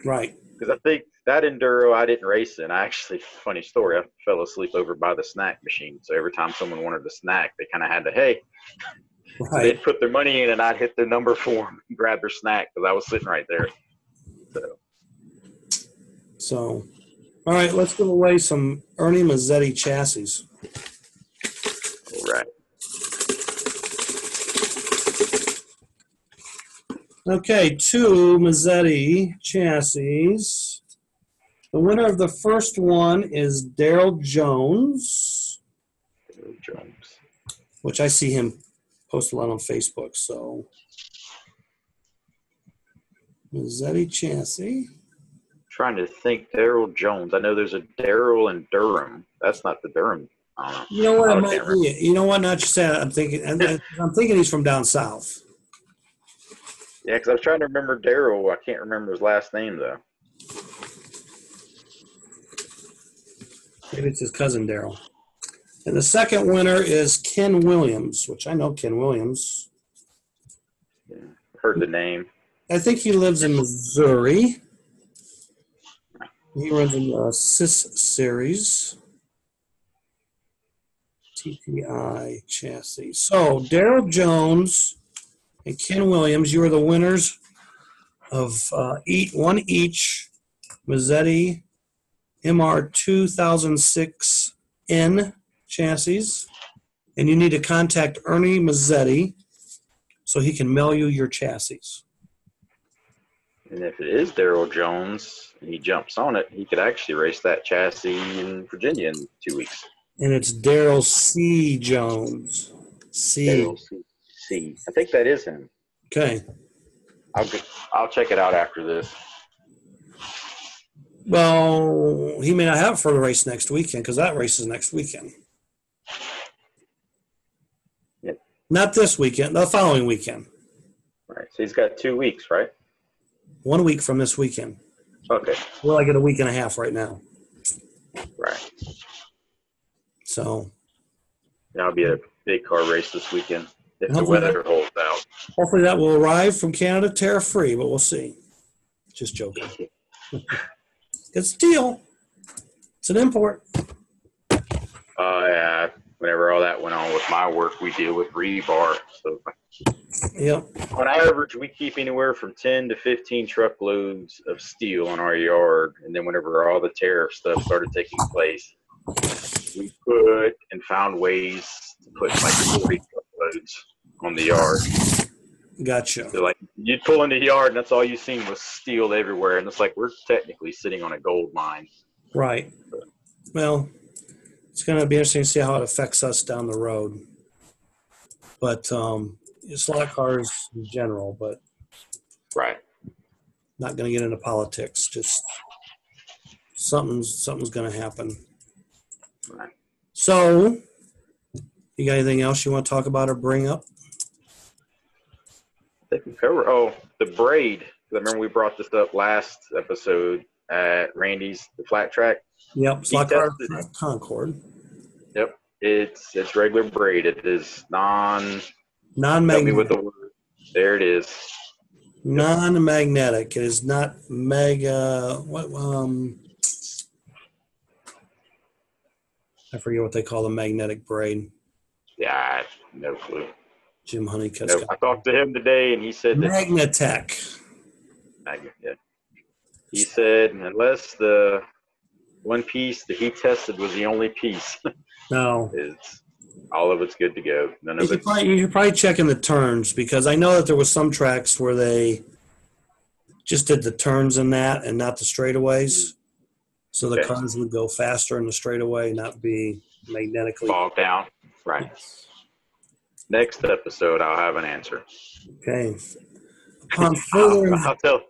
A: Right.
B: Because I think that Enduro I didn't race in. I actually, funny story, I fell asleep over by the snack machine. So every time someone wanted a snack, they kind of had to, hey. So
A: Right.
B: they'd put their money in and I'd hit their number for them and grab their snack because I was sitting right there.
A: So, all right, let's give away some Ernie Mazzetti chassis.
B: All right.
A: Okay, 2 Mazzetti chassis. The winner of the first one is Daryl Jones, which I see him post a lot on Facebook. So, Mazzetti chassis.
B: Trying to think, Daryl Jones. I know there's a Daryl in Durham. That's not the Durham. I don't know.
A: You know what?
B: I
A: It
B: can't
A: might
B: remember.
A: be. You know what? Not you said. I'm thinking he's from down south.
B: Yeah, because I was trying to remember Daryl. I can't remember his last name though.
A: Maybe it's his cousin Daryl. And the second winner is Ken Williams, which I know Ken Williams.
B: Yeah, heard the name.
A: I think he lives in Missouri. He runs in the CIS series. TPI chassis. So, Daryl Jones and Ken Williams, you are the winners of one each Mazzetti MR 2006N chassis. And you need to contact Ernie Mazzetti so he can mail you your chassis.
B: And if it is Daryl Jones and he jumps on it, he could actually race that chassis in Virginia in 2 weeks.
A: And it's Daryl C. Jones. C.
B: Daryl C. I think that is him.
A: Okay.
B: I'll check it out after this.
A: Well, he may not have it for the race next weekend because that race is next weekend.
B: Yep.
A: Not this weekend, the following weekend.
B: Right. So he's got 2 weeks, right?
A: 1 week from this weekend.
B: Okay.
A: Well, I get a week and a half right now.
B: Right.
A: So
B: That'll be a big car race this weekend if the
A: Hopefully
B: weather holds out.
A: hopefully that will arrive from Canada tariff-free, but we'll see. Just joking. It's a deal. It's an import.
B: Yeah. Whenever all that went on with my work, we deal with rebar. So
A: Yep.
B: on average, we keep anywhere from 10 to 15 truckloads of steel in our yard. And then whenever all the tariff stuff started taking place, we put and found ways to put like 40 truckloads on the yard.
A: Gotcha.
B: So like you'd pull in the yard and that's all you seen was steel everywhere. And it's like we're technically sitting on a gold mine.
A: Right. Well, it's going to be interesting to see how it affects us down the road. But it's a lot of cars in general, but
B: Right.
A: not going to get into politics. Just something's going to happen.
B: Right.
A: So, you got anything else you want to talk about or bring up?
B: I think we covered. Oh, the braid. I remember we brought this up last episode at Randy's, the flat track.
A: Yep, Slot Car Concord.
B: Yep, it's regular braid. It is help me with
A: Non-magnetic.
B: the word. There it is.
A: Non-magnetic. It is not mega. What? I forget what they call the magnetic braid.
B: Yeah, I have no clue.
A: Jim Honeycutt.
B: Nope. I talked to him today, and he said that
A: Magnatech.
B: yeah. He said unless the one piece that he tested was the only piece,
A: No,
B: it's All of it's good to go. None
A: You
B: of
A: should
B: it's
A: probably check in the turns, because I know that there was some tracks where they just did the turns in that and not the straightaways. So the
B: Okay.
A: cars would go faster in the straightaway, not be magnetically.
B: bogged down. Right. Next episode, I'll have an answer.
A: Okay. Upon further,
B: I'll tell.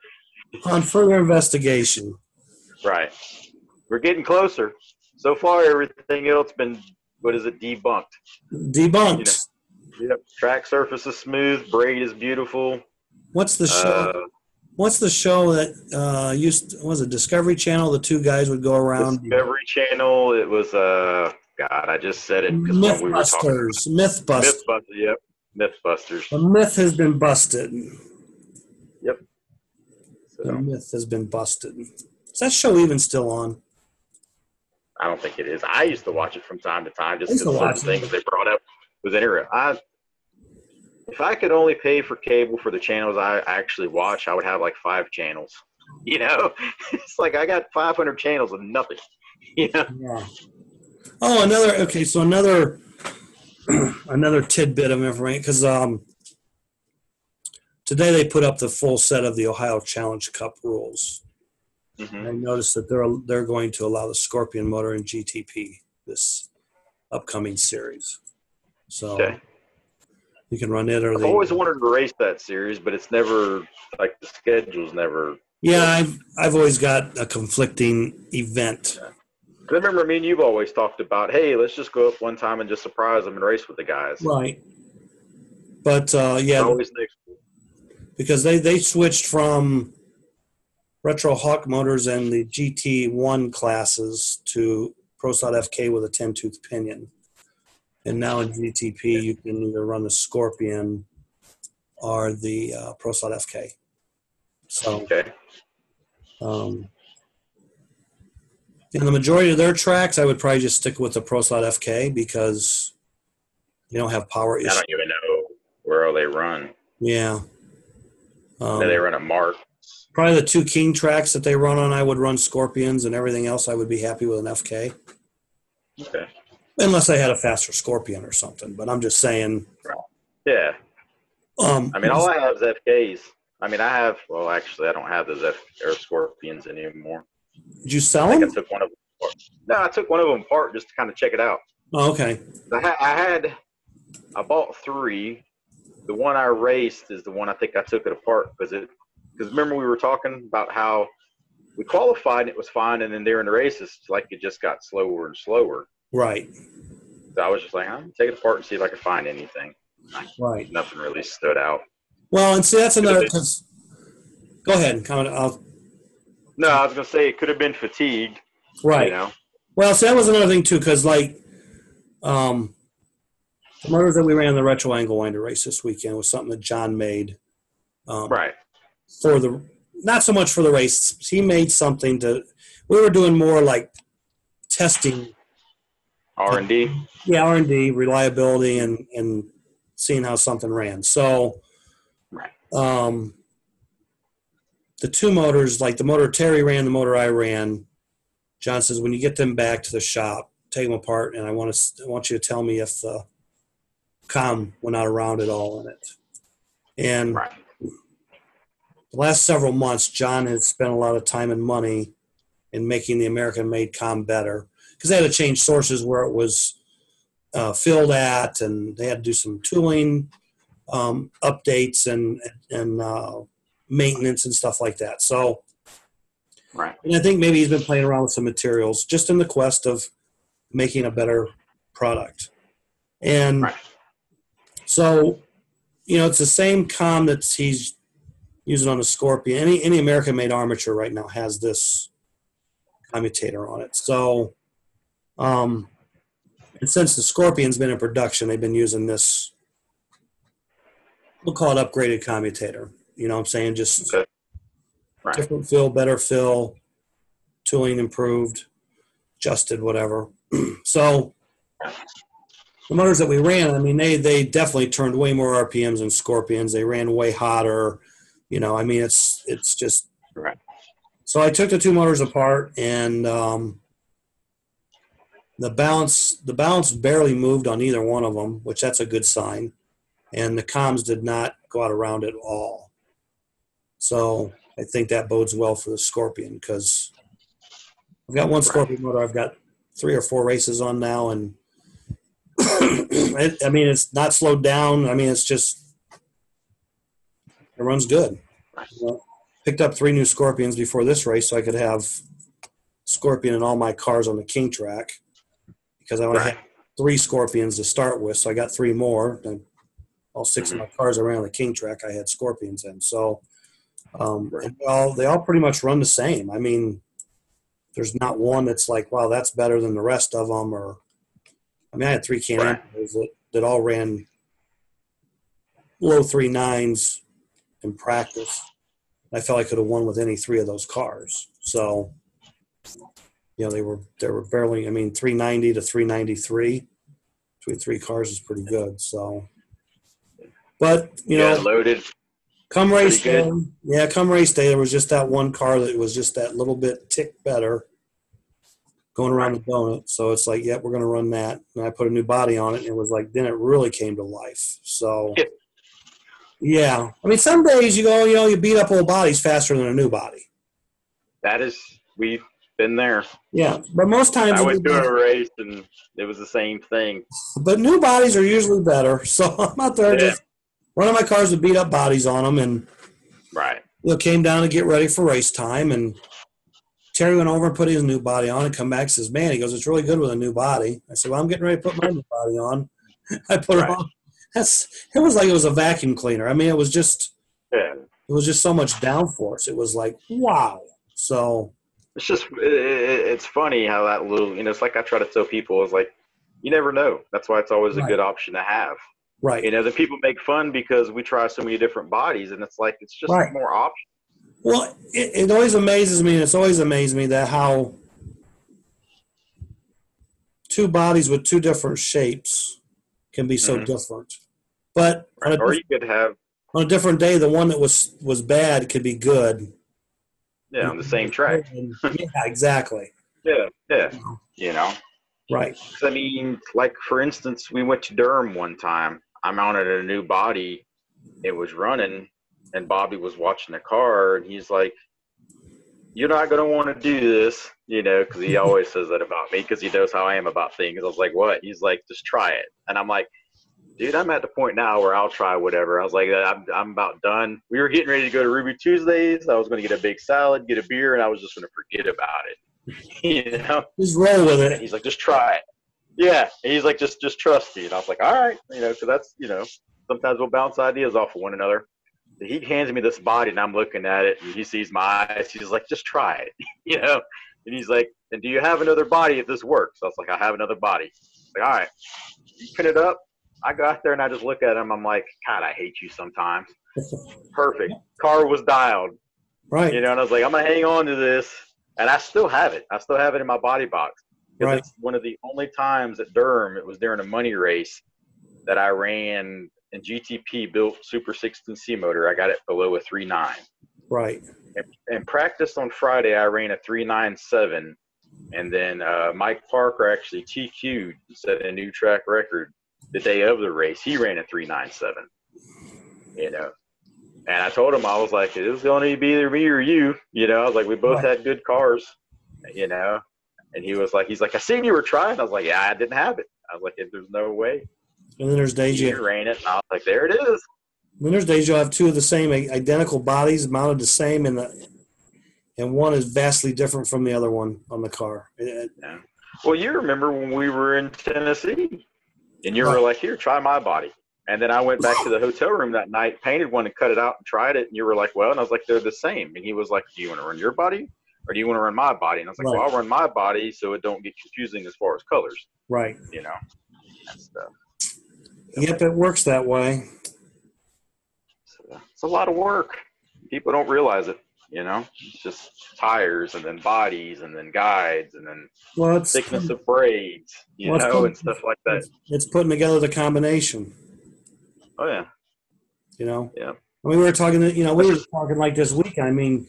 A: upon further investigation.
B: Right. We're getting closer. So far, everything else been, what is it, debunked.
A: Debunked.
B: Yep. Track surface is smooth. Braid is beautiful.
A: What's the show? What's the show that was it Discovery Channel? The two guys would go around.
B: Discovery Channel. It was God, I just said it because when we were talking.
A: Mythbusters.
B: Mythbusters. Yep. Mythbusters.
A: The myth has been busted.
B: Yep. So,
A: the myth has been busted. Is that show even still on?
B: I don't think it is. I used to watch it from time to time just
A: because
B: certain things they brought up was interesting. If I could only pay for cable for the channels I actually watch, I would have like 5 channels. You know, it's like I got 500 channels and nothing. You know?
A: Yeah. Oh, another tidbit of information, because today they put up the full set of the Ohio Challenge Cup rules. Mm-hmm. I noticed that they're going to allow the Scorpion motor in GTP this upcoming series. So
B: okay.
A: You can run it, or
B: I've always wanted to race that series, but it's never like the schedule's never.
A: Yeah, I've always got a conflicting event.
B: Yeah. I remember me and you've always talked about, hey, let's just go up one time and just surprise them and race with the guys.
A: Right. But yeah,
B: always next.
A: Because they switched from Retro Hawk motors and the GT1 classes to ProSod FK with a 10-tooth pinion. And now in GTP, you can either run the Scorpion or the ProSod FK. So,
B: okay.
A: In the majority of their tracks, I would probably just stick with the ProSod FK because you don't have power issues.
B: I don't even know where they run.
A: Yeah.
B: They run a Mark.
A: Probably the 2 King tracks that they run on, I would run Scorpions, and everything else I would be happy with an FK.
B: Okay.
A: Unless I had a faster Scorpion or something, but I'm just saying.
B: Yeah. I mean, all I have is FKs. I mean, actually, I don't have those Air Scorpions anymore.
A: Did you sell them?
B: I took one of them apart. No, I took one of them apart just to kind of check it out.
A: Oh, okay.
B: I bought 3. The one I raced is the one I think I took it apart because remember we were talking about how we qualified and it was fine, and then during the races, like it just got slower and slower.
A: Right.
B: So I was just like, I'm going to take it apart and see if I can find anything.
A: Right.
B: Nothing really stood out.
A: Well, and see, that's another. Go ahead.
B: No, I was going to say it could have been fatigued.
A: Right.
B: You know?
A: Well, see, that was another thing, too, because, the motors that we ran in the Retro Angle Winder race this weekend was something that John made.
B: Right.
A: Not so much for the race. He made something we were doing more like testing.
B: R&D?
A: Yeah, R&D, reliability, and seeing how something ran. So,
B: right.
A: The 2 motors, like the motor Terry ran, the motor I ran, John says, when you get them back to the shop, take them apart, and I want you to tell me if the COM went out around at all in it. And
B: right.
A: the last several months, John has spent a lot of time and money in making the American-made COM better, because they had to change sources where it was filled at, and they had to do some tooling updates and maintenance and stuff like that. So,
B: right.
A: And I think maybe he's been playing around with some materials just in the quest of making a better product. And
B: right.
A: So, it's the same COM that he's using on the Scorpion. Any American-made armature right now has this commutator on it. So, and since the Scorpion's been in production, they've been using this, we'll call it upgraded commutator. You know what I'm saying? Just
B: okay. Right.
A: Different fill, better fill, tooling improved, adjusted, whatever. So the motors that we ran, I mean, they definitely turned way more RPMs than Scorpions. They ran way hotter. I mean, it's just
B: right.
A: So I took the 2 motors apart, and The balance barely moved on either one of them, which that's a good sign. And the comms did not go out around at all. So I think that bodes well for the Scorpion because I've got one Scorpion motor. I've got 3 or 4 races on now, and I mean, it's not slowed down. I mean, it's just it runs good. Picked up 3 new Scorpions before this race so I could have Scorpion in all my cars on the King track because I only had 3 Scorpions to start with, so I got 3 more. And all 6 of my cars around the King track I had Scorpions in. So and they all pretty much run the same. I mean, there's not one that's like, wow, that's better than the rest of them. Or I mean, I had 3 Can-Am that all ran low 3.9s in practice. I felt I could have won with any 3 of those cars. So, you know, they were barely. I mean, 390 to 393 between 3 cars is pretty good. So, but you know,
B: loaded.
A: Come race day, there was just that one car that was just that little bit tick better going around the donut. So it's like, yep, we're going to run that. And I put a new body on it, and it was like, then it really came to life. So, yeah. I mean, some days you beat up old bodies faster than a new body.
B: We've been there.
A: Yeah, but most times
B: I went to a race, and it was the same thing.
A: But new bodies are usually better. So I'm out there just running my cars with beat up bodies on them, and came down to get ready for race time, and Terry went over and put his new body on and come back and says, man, he goes, it's really good with a new body. I said, well, I'm getting ready to put my new body on. I put it on. It was like it was a vacuum cleaner. I mean, it was just so much downforce. It was like, wow. So
B: it's just it's funny how that little, it's like I try to tell people, it's like, you never know. That's why it's always a good option to have.
A: Right.
B: The people make fun because we try so many different bodies, and it's like it's just more options.
A: Well, it always amazes me, and it's always amazed me that how 2 bodies with 2 different shapes can be so different. But
B: or you could have
A: on a different day, the one that was bad could be good.
B: Yeah, on the same track.
A: Yeah, exactly.
B: Yeah. Right. I mean, like, for instance, we went to Durham one time. I mounted a new body. It was running, and Bobby was watching the car, and he's like, you're not going to want to do this, because he always says that about me because he knows how I am about things. I was like, what? He's like, just try it. And I'm like, dude, I'm at the point now where I'll try whatever. I was like, I'm about done. We were getting ready to go to Ruby Tuesdays. I was going to get a big salad, get a beer, and I was just going to forget about it.
A: Just roll with it.
B: And he's like, just try it. Yeah. And he's like, just trust me. And I was like, all right. So that's, sometimes we'll bounce ideas off of one another. He hands me this body, and I'm looking at it, and he sees my eyes. He's like, just try it, And he's like, and do you have another body if this works? I was like, I have another body. Like, all right. You put it up. I got there, and I just look at him. I'm like, God, I hate you sometimes. Perfect. Car was dialed.
A: Right.
B: And I was like, I'm going to hang on to this. And I still have it. I still have it in my body box. Because it's one of the only times at Durham, it was during a money race, that I ran in GTP built Super 16C motor. I got it below a 3.9.
A: Right.
B: And practice on Friday, I ran a 3.97. And then Mike Parker actually TQ'd and set a new track record the day of the race. He ran a 3.97. And I told him, I was like, it was going to be either me or you. I was like, we both had good cars, And he was like, I seen you were trying. I was like, yeah, I didn't have it. I was like, there's no way.
A: And then there's days
B: you ran it, and I was like, there it is.
A: Then there's days you'll have 2 of the same identical bodies mounted the same, and one is vastly different from the other one on the car.
B: Yeah. Well, you remember when we were in Tennessee, and you were like, here, try my body. And then I went back to the hotel room that night, painted one and cut it out and tried it. And you were like, well, and I was like, they're the same. And he was like, do you want to run your body or do you want to run my body? And I was like, well, I'll run my body so it don't get confusing as far as colors.
A: Right.
B: And stuff.
A: Yep, it works that way.
B: So, it's a lot of work. People don't realize it. It's just tires and then bodies and then guides and then thickness of braids, and stuff like that.
A: It's putting together the combination.
B: Oh, yeah.
A: Yeah.
B: I
A: mean, we were talking like this week. I mean,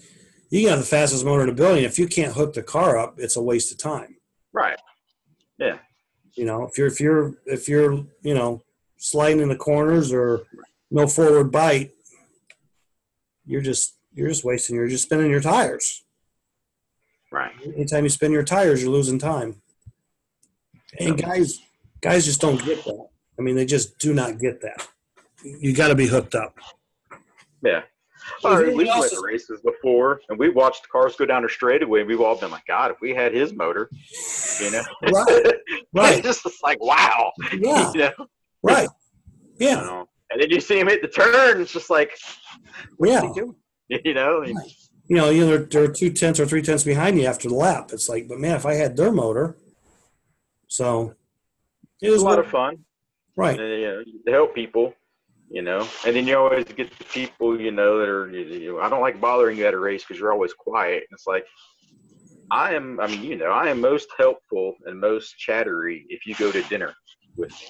A: you can have the fastest motor in the building. If you can't hook the car up, it's a waste of time.
B: Right. Yeah.
A: You know, if you're sliding in the corners or no forward bite, you're just wasting. You're just spinning your tires.
B: Right.
A: Anytime you spin your tires, you're losing time. And guys just don't get that. I mean, they just do not get that. You got to be hooked up.
B: Yeah. We've went to races before, and we watched cars go down the straightaway, and we've all been like, God, if we had his motor,
A: Right.
B: It's just like, wow.
A: Yeah. Right. Yeah.
B: And then you see him hit the turn, it's just like, what's he doing?
A: Right. They're 2/10 or 3/10 behind you after the lap. It's like, but man, if I had their motor, so
B: it was a lot of fun,
A: right?
B: And, to help people, and then you always get the people, that are, I don't like bothering you at a race because you're always quiet. And it's like, I am most helpful and most chattery if you go to dinner with me.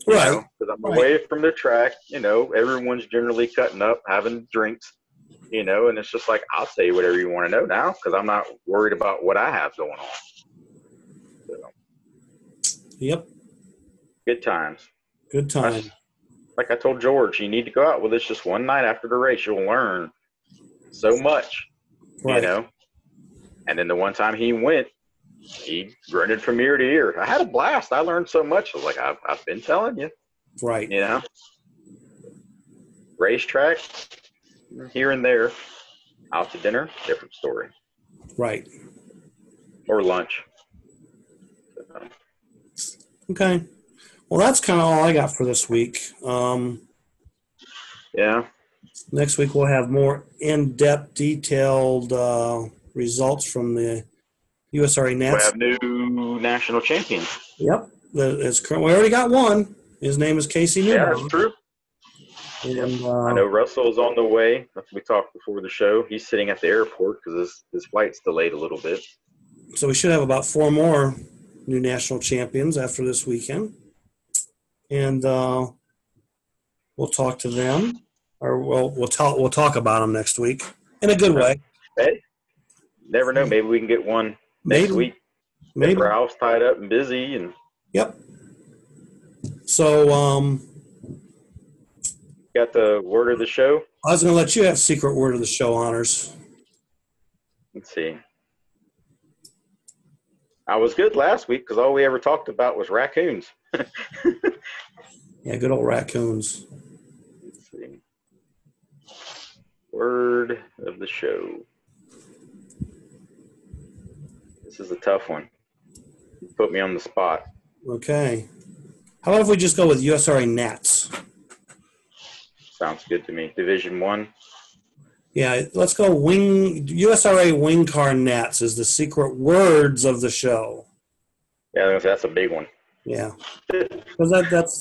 A: Right.
B: Because I'm away from the track, everyone's generally cutting up, having drinks, and it's just like, I'll tell you whatever you want to know now because I'm not worried about what I have going on. So,
A: yep.
B: Good times.
A: Good times.
B: Like I told George, you need to go out with us just one night after the race. You'll learn so much,
A: right.
B: And then the one time he went, he grunted from ear to ear. I had a blast. I learned so much. I was like, I've been telling you.
A: Right.
B: Racetrack, here and there. Out to dinner, different story.
A: Right.
B: Or lunch.
A: Okay. Well, that's kind of all I got for this week.
B: Yeah.
A: Next week we'll have more in-depth, detailed results from the USRA Nats.
B: We have new national champions.
A: Yep. We already got one. His name is Casey Newman.
B: Yeah, that's true.
A: And,
B: I know Russell's on the way. We talked before the show. He's sitting at the airport because his flight's delayed a little bit.
A: So we should have about 4 more new national champions after this weekend. And we'll talk to them, or we'll talk about them next week in a good way.
B: Hey, never know. Maybe we can get one next week.
A: Maybe
B: Ralph's tied up and busy, and
A: yep. So
B: got the word of the show.
A: I was going to let you have secret word of the show honors.
B: Let's see. I was good last week because all we ever talked about was raccoons.
A: Yeah, good old raccoons.
B: Let's see. Word of the show. This is a tough one. You put me on the spot.
A: Okay. How about if we just go with USRA Nats?
B: Sounds good to me. Division 1.
A: Yeah, let's go USRA Wing Car Nats is the secret words of the show.
B: Yeah, that's a big one.
A: Yeah, because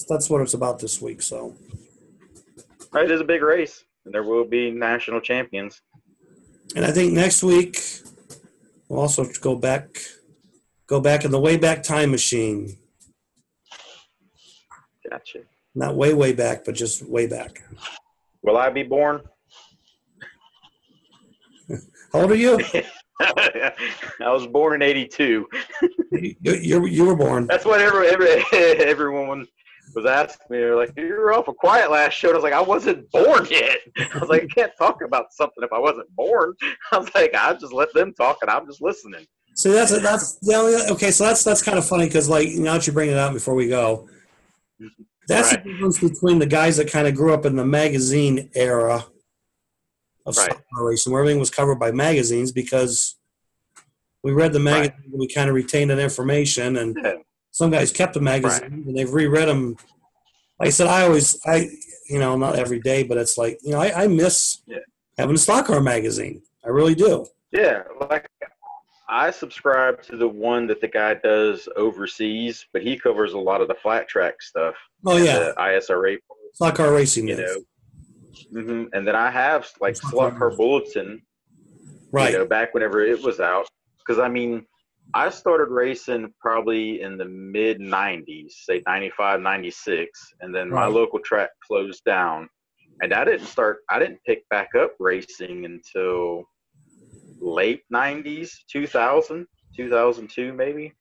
A: that's what it's about this week. So
B: it is a big race, and there will be national champions.
A: And I think next week we'll also go back in the Wayback Time Machine.
B: Gotcha.
A: Not way back, but just way back.
B: Will I be born?
A: How old are you?
B: I was born in '82.
A: You were born.
B: That's what everyone was asking me. They're like, "You were awful quiet last show." And I was like, "I wasn't born yet." I was like, "I can't talk about something if I wasn't born." I was like, "I just let them talk, and I'm just listening."
A: So that's okay. So that's kind of funny because now that you bring it up before we go, that's right. The difference between the guys that kind of grew up in the magazine era of stock car racing, where everything was covered by magazines, because we read the magazine and we kind of retained that information, and some guys kept the magazine and they've reread them. Like I said, I not every day, but it's like, I miss having a stock car magazine. I really do.
B: Yeah, like I subscribe to the one that the guy does overseas, but he covers a lot of the flat track stuff.
A: Oh yeah,
B: the ISRA
A: stock car racing.
B: And then I have Slot Car Bulletin, back whenever it was out. Because I started racing probably in the mid '90s, say '95, '96, and then my local track closed down, and I didn't pick back up racing until late '90s, 2000, 2002 maybe.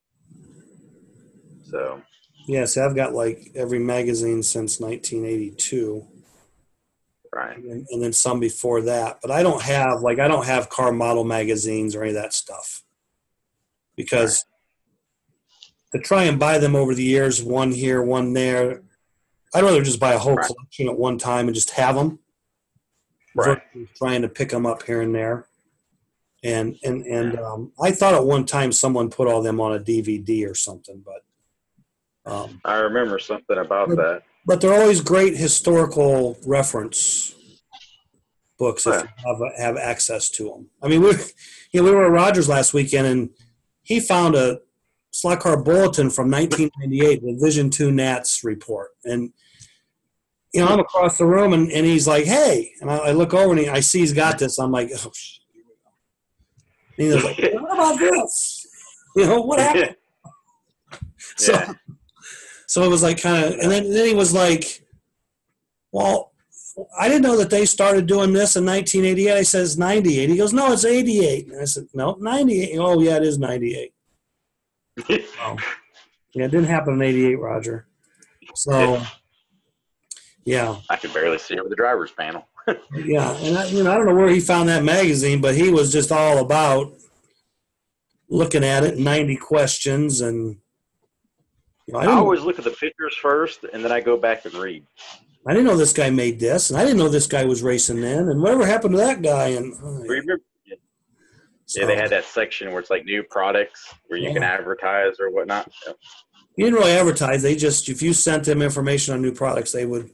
B: So
A: Yeah, see, I've got like every magazine since 1982,
B: right,
A: and then some before that. But I don't have car model magazines or any of that stuff
B: right,
A: because to try and buy them over the years, one here, one there, I'd rather just buy a whole
B: right,
A: collection at one time and just have them
B: right.
A: versus trying to pick them up here and there. And I thought at one time someone put all them on a DVD or something,
B: I remember something about
A: but
B: that.
A: but they're always great historical reference books if
B: Oh,
A: you have access to them. I mean, we were at Rogers last weekend, and he found a slot car bulletin from 1998, the Vision 2 Nats report, and I'm across the room, and he's like, "Hey," and I look over, and I see he's got this. I'm like, "Oh shit." And he was like,
B: yeah.
A: "What about this? What happened?" So,
B: Yeah.
A: so it was like kind of, and then he was like, "Well, I didn't know that they started doing this in 1988." I says 98. He goes, "No, it's 88." And I said, "No, 98." Oh, yeah, it is 98. Oh, yeah, it didn't happen in 88, Roger. So, yeah,
B: I could barely see over the driver's panel.
A: yeah, and I don't know where he found that magazine, but he was just all about looking at it, 90 questions, and I
B: I
A: didn't,
B: always look at the pictures first, and then I go back and read.
A: I didn't know this guy made this, and I didn't know this guy was racing then, and whatever happened to that guy, and
B: Remember? Yeah, they
A: so
B: had that section where it's like new products where you can
A: yeah.
B: advertise or whatnot. Yeah.
A: You didn't really advertise. They just, if you sent them information on new products, they would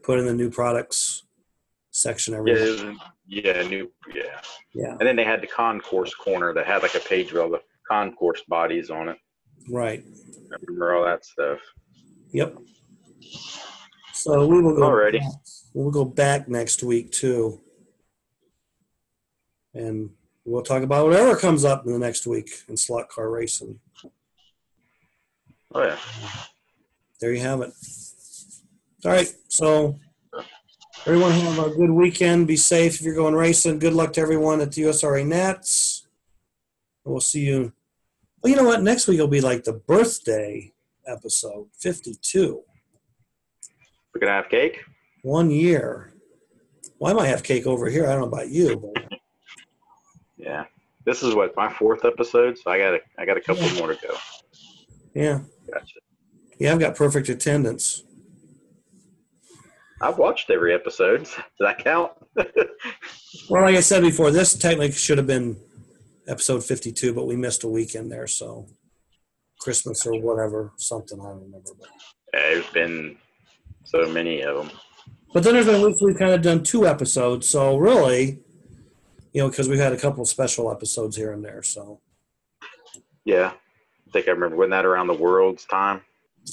A: put in the new products section every month.
B: Yeah.
A: Yeah,
B: And then they had the concourse corner that had like a page with all the concourse bodies on it.
A: right.
B: I remember all that stuff.
A: Yep. So we will go.
B: Alrighty.
A: Back. We'll go back next week too, and we'll talk about whatever comes up in the next week in slot car racing.
B: Oh yeah.
A: There you have it. All right. So everyone have a good weekend. Be safe if you're going racing. Good luck to everyone at the USRA Nats. We'll see you. Well, you know what? Next week will be like the birthday episode, 52.
B: We're gonna have cake.
A: 1 year. Well, I might have cake over here. I don't know about you. But
B: Yeah. This is what, my 4th episode, so I got a couple more to go.
A: yeah.
B: Gotcha.
A: Yeah, I've got perfect attendance.
B: I've watched every episode. Does that count?
A: Well, like I said before, this technically should have been episode 52, but we missed a weekend there, so Christmas or whatever, something, I don't remember.
B: There's been so many of them.
A: But then there's been weeks we've kind of done 2 episodes, so really, because we've had a couple of special episodes here and there, so.
B: Yeah. I think I remember, wasn't that around the World's time?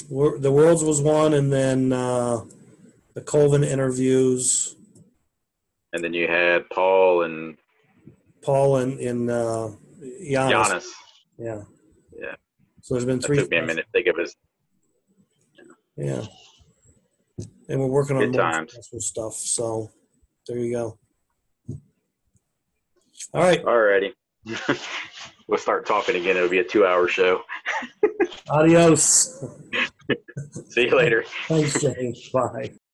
A: The Worlds was one, and then the Colvin interviews.
B: And then you had Paul and
A: Giannis.
B: Giannis.
A: Yeah.
B: Yeah.
A: So there's been
B: That
A: 3.
B: took me a minute to think of his.
A: Yeah. And we're working on
B: Good
A: more
B: times.
A: special stuff. So there you go. All right.
B: Alrighty. We'll start talking again. It'll be a 2-hour show.
A: Adios.
B: See you later.
A: Thanks, James. Bye.